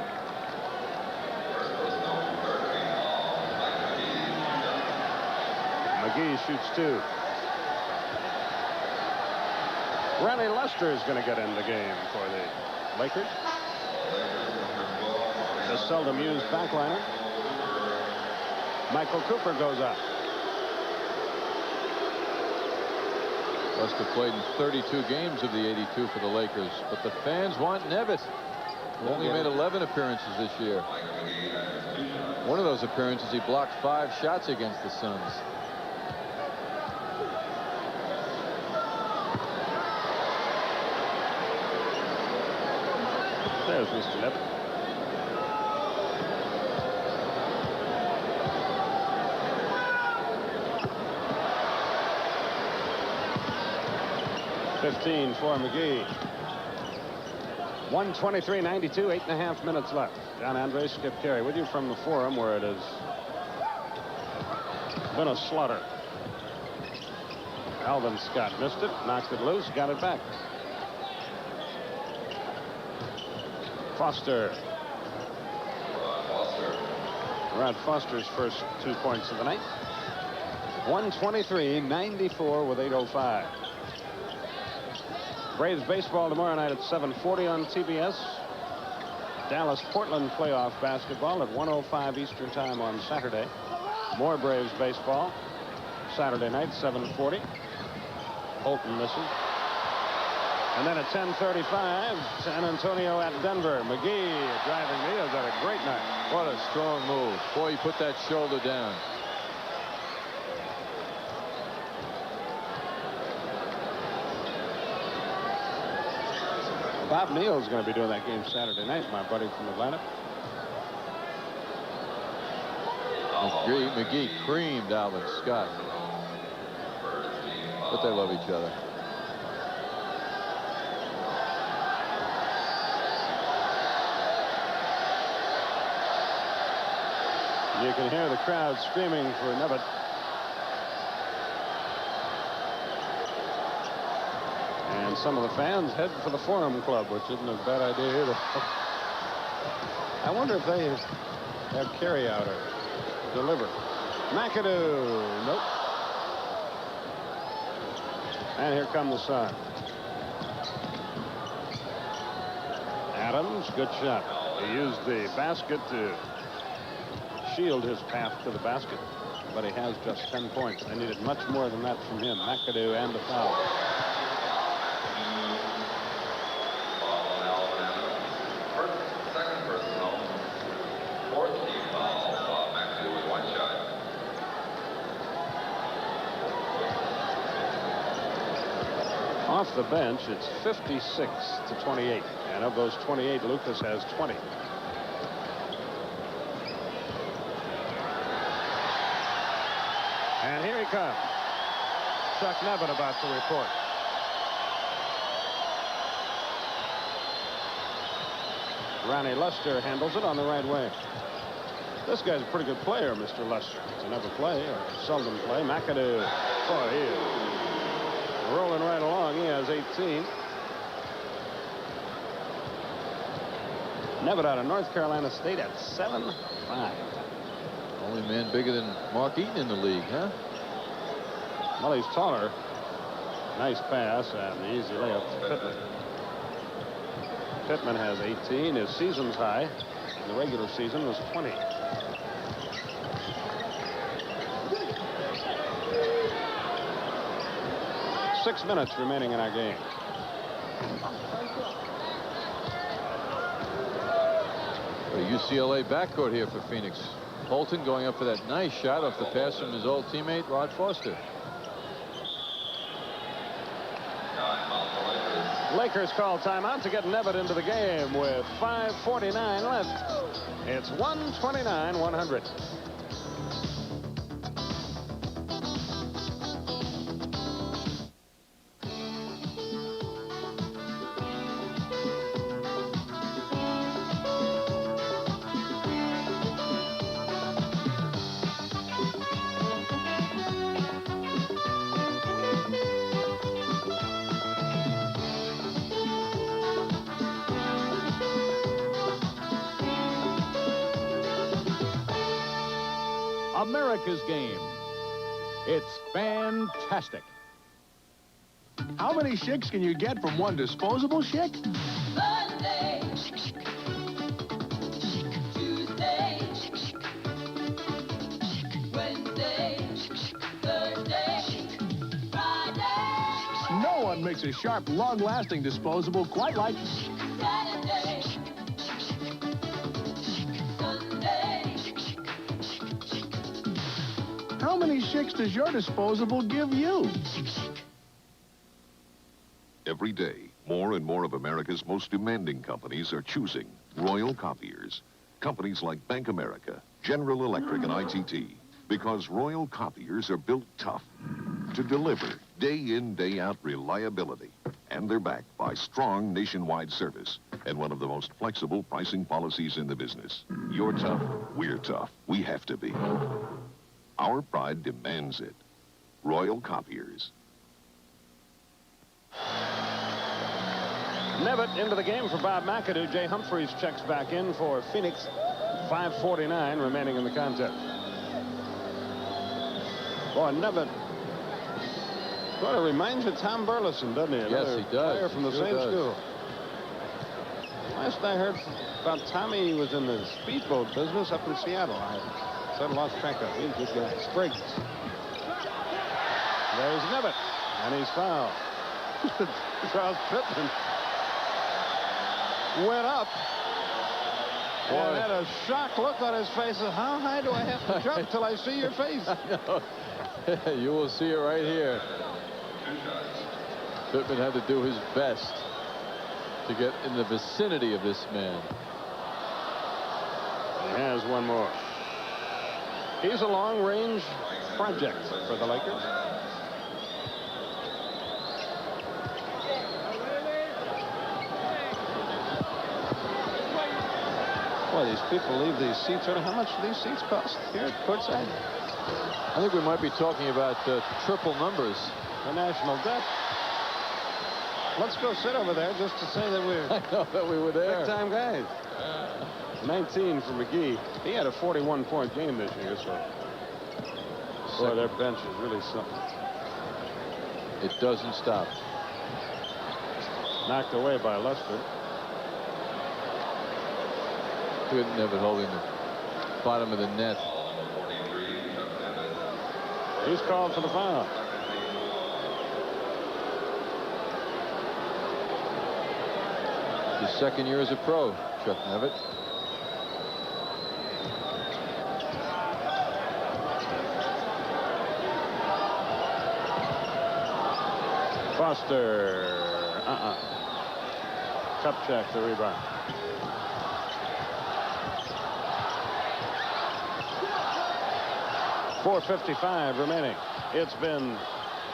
McGee shoots two. Ronnie Lester is going to get in the game for the Lakers. The seldom used backliner. Michael Cooper goes up. Lester played in 32 games of the 82 for the Lakers, but the fans want Nevitt. Only made 11 appearances this year. One of those appearances, he blocked 5 shots against the Suns. There's Mr. Nevitt. .15 for McGee. 123-92, 8.5 minutes left. John Andres, Skip Carey with you from the Forum, where it has been a slaughter. Alvin Scott missed it, knocked it loose, got it back. Foster. Rod Foster's first 2 points of the night. 123-94 with 8:05. Braves baseball tomorrow night at 7:40 on TBS. Dallas-Portland playoff basketball at 1:05 Eastern time on Saturday. More Braves baseball Saturday night, 7:40. Holton misses. And then at 10:35, San Antonio at Denver. McGee driving me has had a great night. What a strong move. Boy, he put that shoulder down. Bob Neal's going to be doing that game Saturday night, my buddy from Atlanta. McGee creamed Alvin Scott. But they love each other. You can hear the crowd screaming for Nevitt. And some of the fans head for the Forum Club, which isn't a bad idea either. I wonder if they have carry out or deliver. McAdoo. Nope. And here come the Sox. Adams, good shot. He used the basket to shield his path to the basket, but he has just 10 points. They needed much more than that from him. McAdoo and the foul. Off the bench, it's 56-28. And of those 28, Lucas has 20. And here he comes. Chuck Nevitt about to report. Ronnie Lester handles it on the right wing. This guy's a pretty good player, Mr. Lester. To never play or seldom play. McAdoo. Oh, he is rolling right along. He has 18. Nevitt out of North Carolina State at 7'5". Only man bigger than Mark Eaton in the league, huh? Well, he's taller. Nice pass and the easy layup to Pittman. Pittman has 18. His season's high. The regular season was 20. Six minutes remaining in our game. The UCLA backcourt here for Phoenix. Holton going up for that nice shot off the pass from his old teammate Rod Foster. Lakers call timeout to get Nevitt into the game with 5:49 left. It's 129-100. America's game. It's fantastic. How many shakes can you get from one disposable shake? Monday, Tuesday, Wednesday, Thursday, Friday. No one makes a sharp, long-lasting disposable quite like Saturday, Sunday. How many shakes does your disposable give you? Every day, more and more of America's most demanding companies are choosing Royal Copiers. Companies like Bank America, General Electric, and ITT. Because Royal Copiers are built tough to deliver day in, day out reliability. And they're backed by strong nationwide service and one of the most flexible pricing policies in the business. You're tough, we're tough. We have to be. Our pride demands it. Royal Copiers. Nevitt into the game for Bob McAdoo. Jay Humphreys checks back in for Phoenix. 5:49 remaining in the contest. Boy, Nevitt sort of reminds you of Tom Burleson, doesn't he? Yes, he does. Player from the same school. Last I heard about Tommy, he was in the speedboat business up in Seattle. I sort of lost track of him. He just got Spriggs. There's Nevitt, and he's fouled. Charles Pittman went up and had a shocked look on his face. How high do I have to jump till I see your face? You will see it right here. Pittman had to do his best to get in the vicinity of this man. He has one more. He's a long-range project for the Lakers. Boy, these people leave these seats. How much do these seats cost here at courtside? I think we might be talking about triple numbers. The national debt. Let's go sit over there just to say that we're I know that we were there. big-time guys. 19 for McGee. He had a 41-point game this year, so boy, their bench is really something. It doesn't stop. Knocked away by Lester. Good Nevitt holding the bottom of the net. He's called for the foul. His second year as a pro, Chuck Nevitt. Foster. Kupchak the rebound. .455 remaining. It's been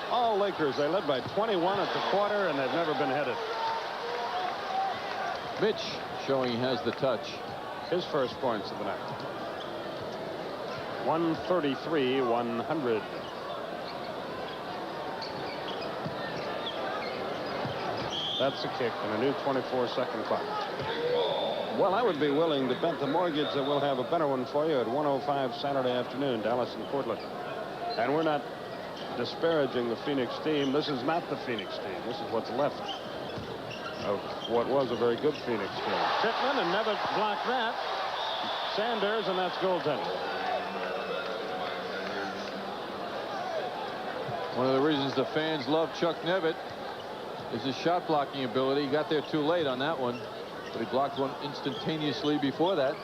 all Lakers. They led by 21 at the quarter, and they've never been headed. Mitch showing he has the touch. His first points of the night. 133-100. That's a kick and a new 24-second clock. Well, I would be willing to bet the mortgage that we'll have a better one for you at 1:05 Saturday afternoon, Dallas and Portland. And we're not disparaging the Phoenix team. This is not the Phoenix team. This is what's left of what was a very good Phoenix team. Pittman and Nevitt blocked that. Sanders, and that's goaltending. One of the reasons the fans love Chuck Nevitt is his shot blocking ability. He got there too late on that one, but he blocked one instantaneously before that.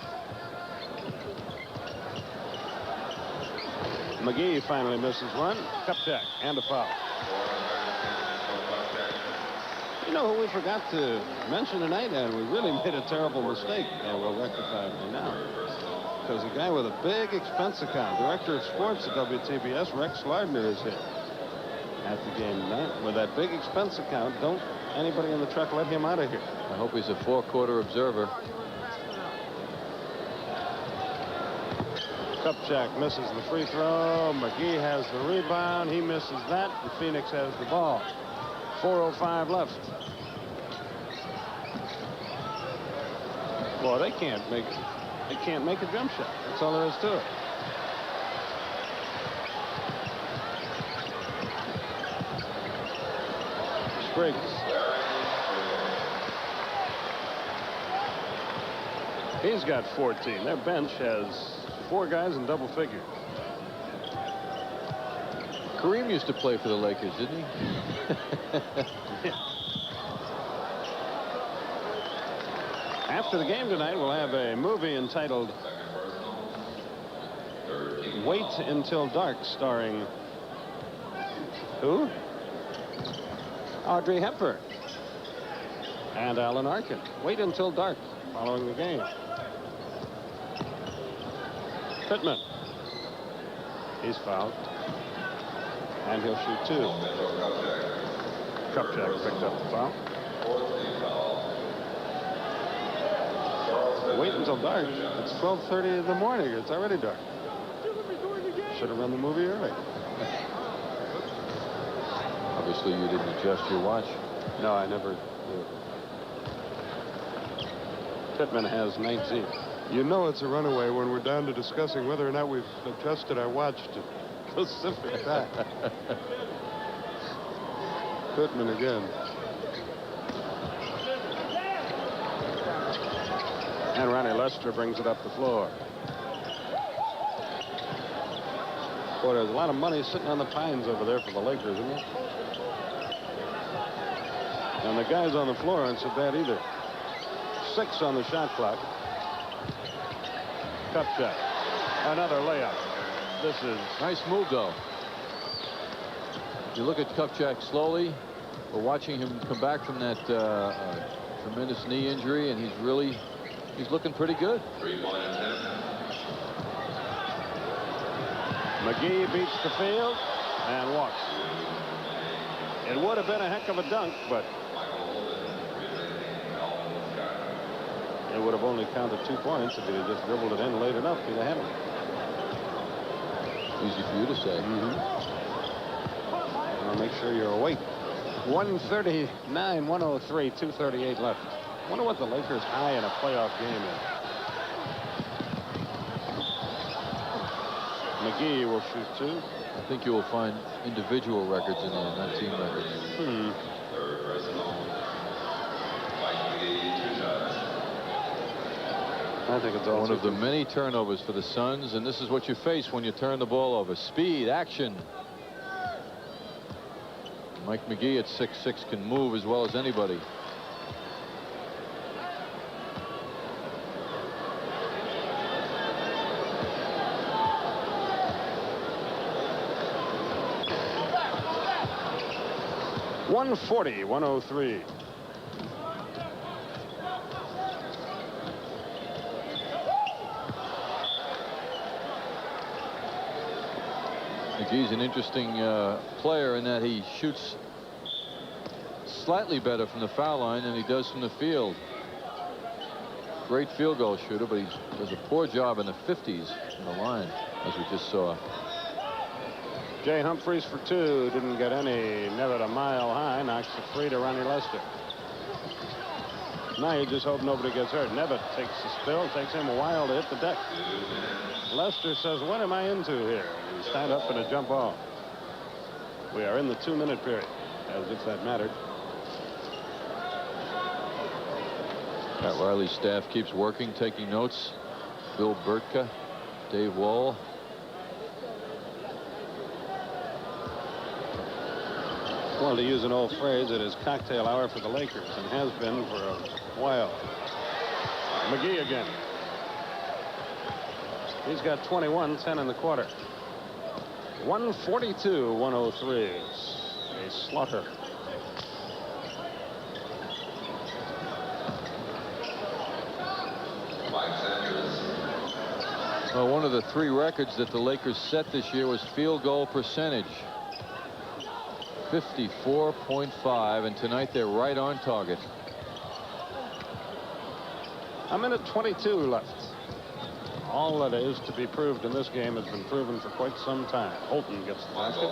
McGee finally misses one. Kupchak and a foul. You know who we forgot to mention tonight, and we really made a terrible mistake, and we'll rectify it now. Because a guy with a big expense account, director of sports at WTBS, Rex Lardner, is here at the game tonight. With that big expense account, don't anybody in the truck let him out of here. I hope he's a four-quarter observer. Kupchak misses the free throw. McGee has the rebound. He misses that. And Phoenix has the ball. 4:05 left. Boy, they can't make a jump shot. That's all there is to it. Spriggs. He's got 14. Their bench has 4 guys in double figures. Kareem used to play for the Lakers, didn't he? After the game tonight, we'll have a movie entitled Wait Until Dark, starring who? Audrey Hepburn and Alan Arkin. Wait Until Dark, following the game. Pittman. He's fouled. And he'll shoot 2. Kupchak picked up the foul. Wait until dark. It's 12:30 in the morning. It's already dark. Should have run the movie early. Obviously, you didn't adjust your watch. No, I never do. Pittman has 19. You know it's a runaway when we're down to discussing whether or not we've adjusted our watch to Pacific time. Pittman again. And Ronnie Lester brings it up the floor. Boy, there's a lot of money sitting on the pines over there for the Lakers, isn't there? And the guys on the floor aren't so bad either. 6 on the shot clock. Kupchak. Another layup. This is nice move, though. You look at Kupchak slowly. We're watching him come back from that Tremendous knee injury, and he's looking pretty good. McGee beats the field and walks. It would have been a heck of a dunk, but it would have only counted 2 points if he had just dribbled it in late enough. He'd have had it. Easy for you to say. I'll make sure you're awake. 139, 103, 2:38 left. Wonder what the Lakers' high in a playoff game is. McGee will shoot 2. I think you will find individual records in there, not team records. I think it's all one of the many turnovers for the Suns, and this is what you face when you turn the ball over. Speed, action. Mike McGee at 6'6" can move as well as anybody. .140, 103. McGee's an interesting player in that he shoots slightly better from the foul line than he does from the field. Great field goal shooter, but he does a poor job in the 50s from the line, as we just saw. Jay Humphries for 2. Didn't get any. Never a mile high. Knocks it free to Ronnie Lester. Now you just hope nobody gets hurt. Nevitt takes the spill. Takes him a while to hit the deck. Lester says, what am I into here? And he's tied up in a jump ball. We are in the 2-minute period, as if that mattered. Pat Riley's staff keeps working, taking notes. Bill Burtka, Dave Wall. Well, to use an old phrase, it is cocktail hour for the Lakers, and has been for a while. McGee again. He's got 21, 10 in the quarter. 142, 103. A slaughter. Well, one of the 3 records that the Lakers set this year was field goal percentage. 54.5, and tonight they're right on target. A minute 22 left. All that is to be proved in this game has been proven for quite some time. Holton gets the basket.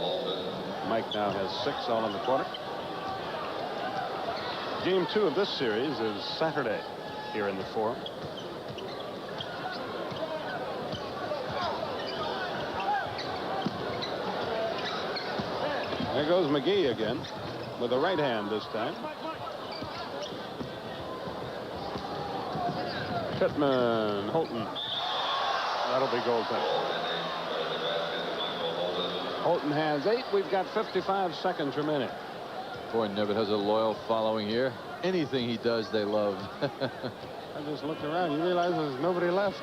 Mike now has 6 all in the quarter. Game 2 of this series is Saturday here in the Forum. There goes McGee again with the right hand this time. Pittman, Holton. That'll be goaltending. Holton has 8. We've got 55 seconds remaining. Boy, Nevitt has a loyal following here. Anything he does, they love. I just looked around. You realize there's nobody left.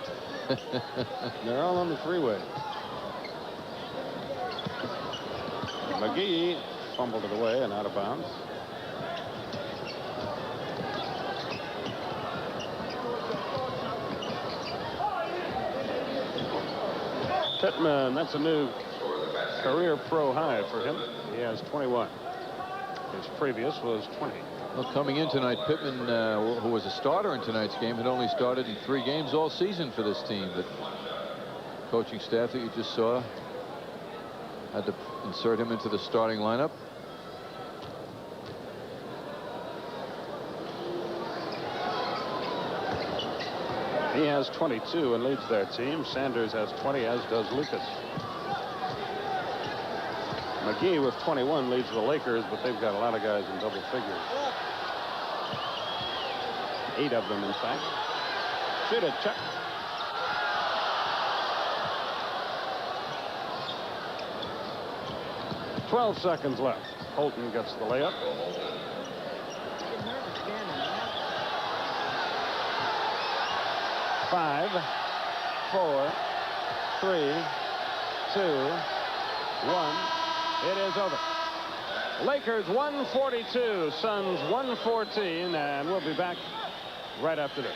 They're all on the freeway. McGee fumbled it away and out of bounds. Pittman, that's a new career pro high for him. He has 21. His previous was 20. Well, coming in tonight, Pittman, who was a starter in tonight's game, had only started in 3 games all season for this team. But coaching staff that you just saw had to insert him into the starting lineup. He has 22 and leads their team. Sanders has 20, as does Lucas. McGee with 21 leads the Lakers, but they've got a lot of guys in double figures. 8 of them, in fact. Shoot it, Chuck. $12 seconds left. Holton gets the layup. Five, 4, 3, 2, 1. It is over. Lakers 142, Suns 114, and we'll be back right after this.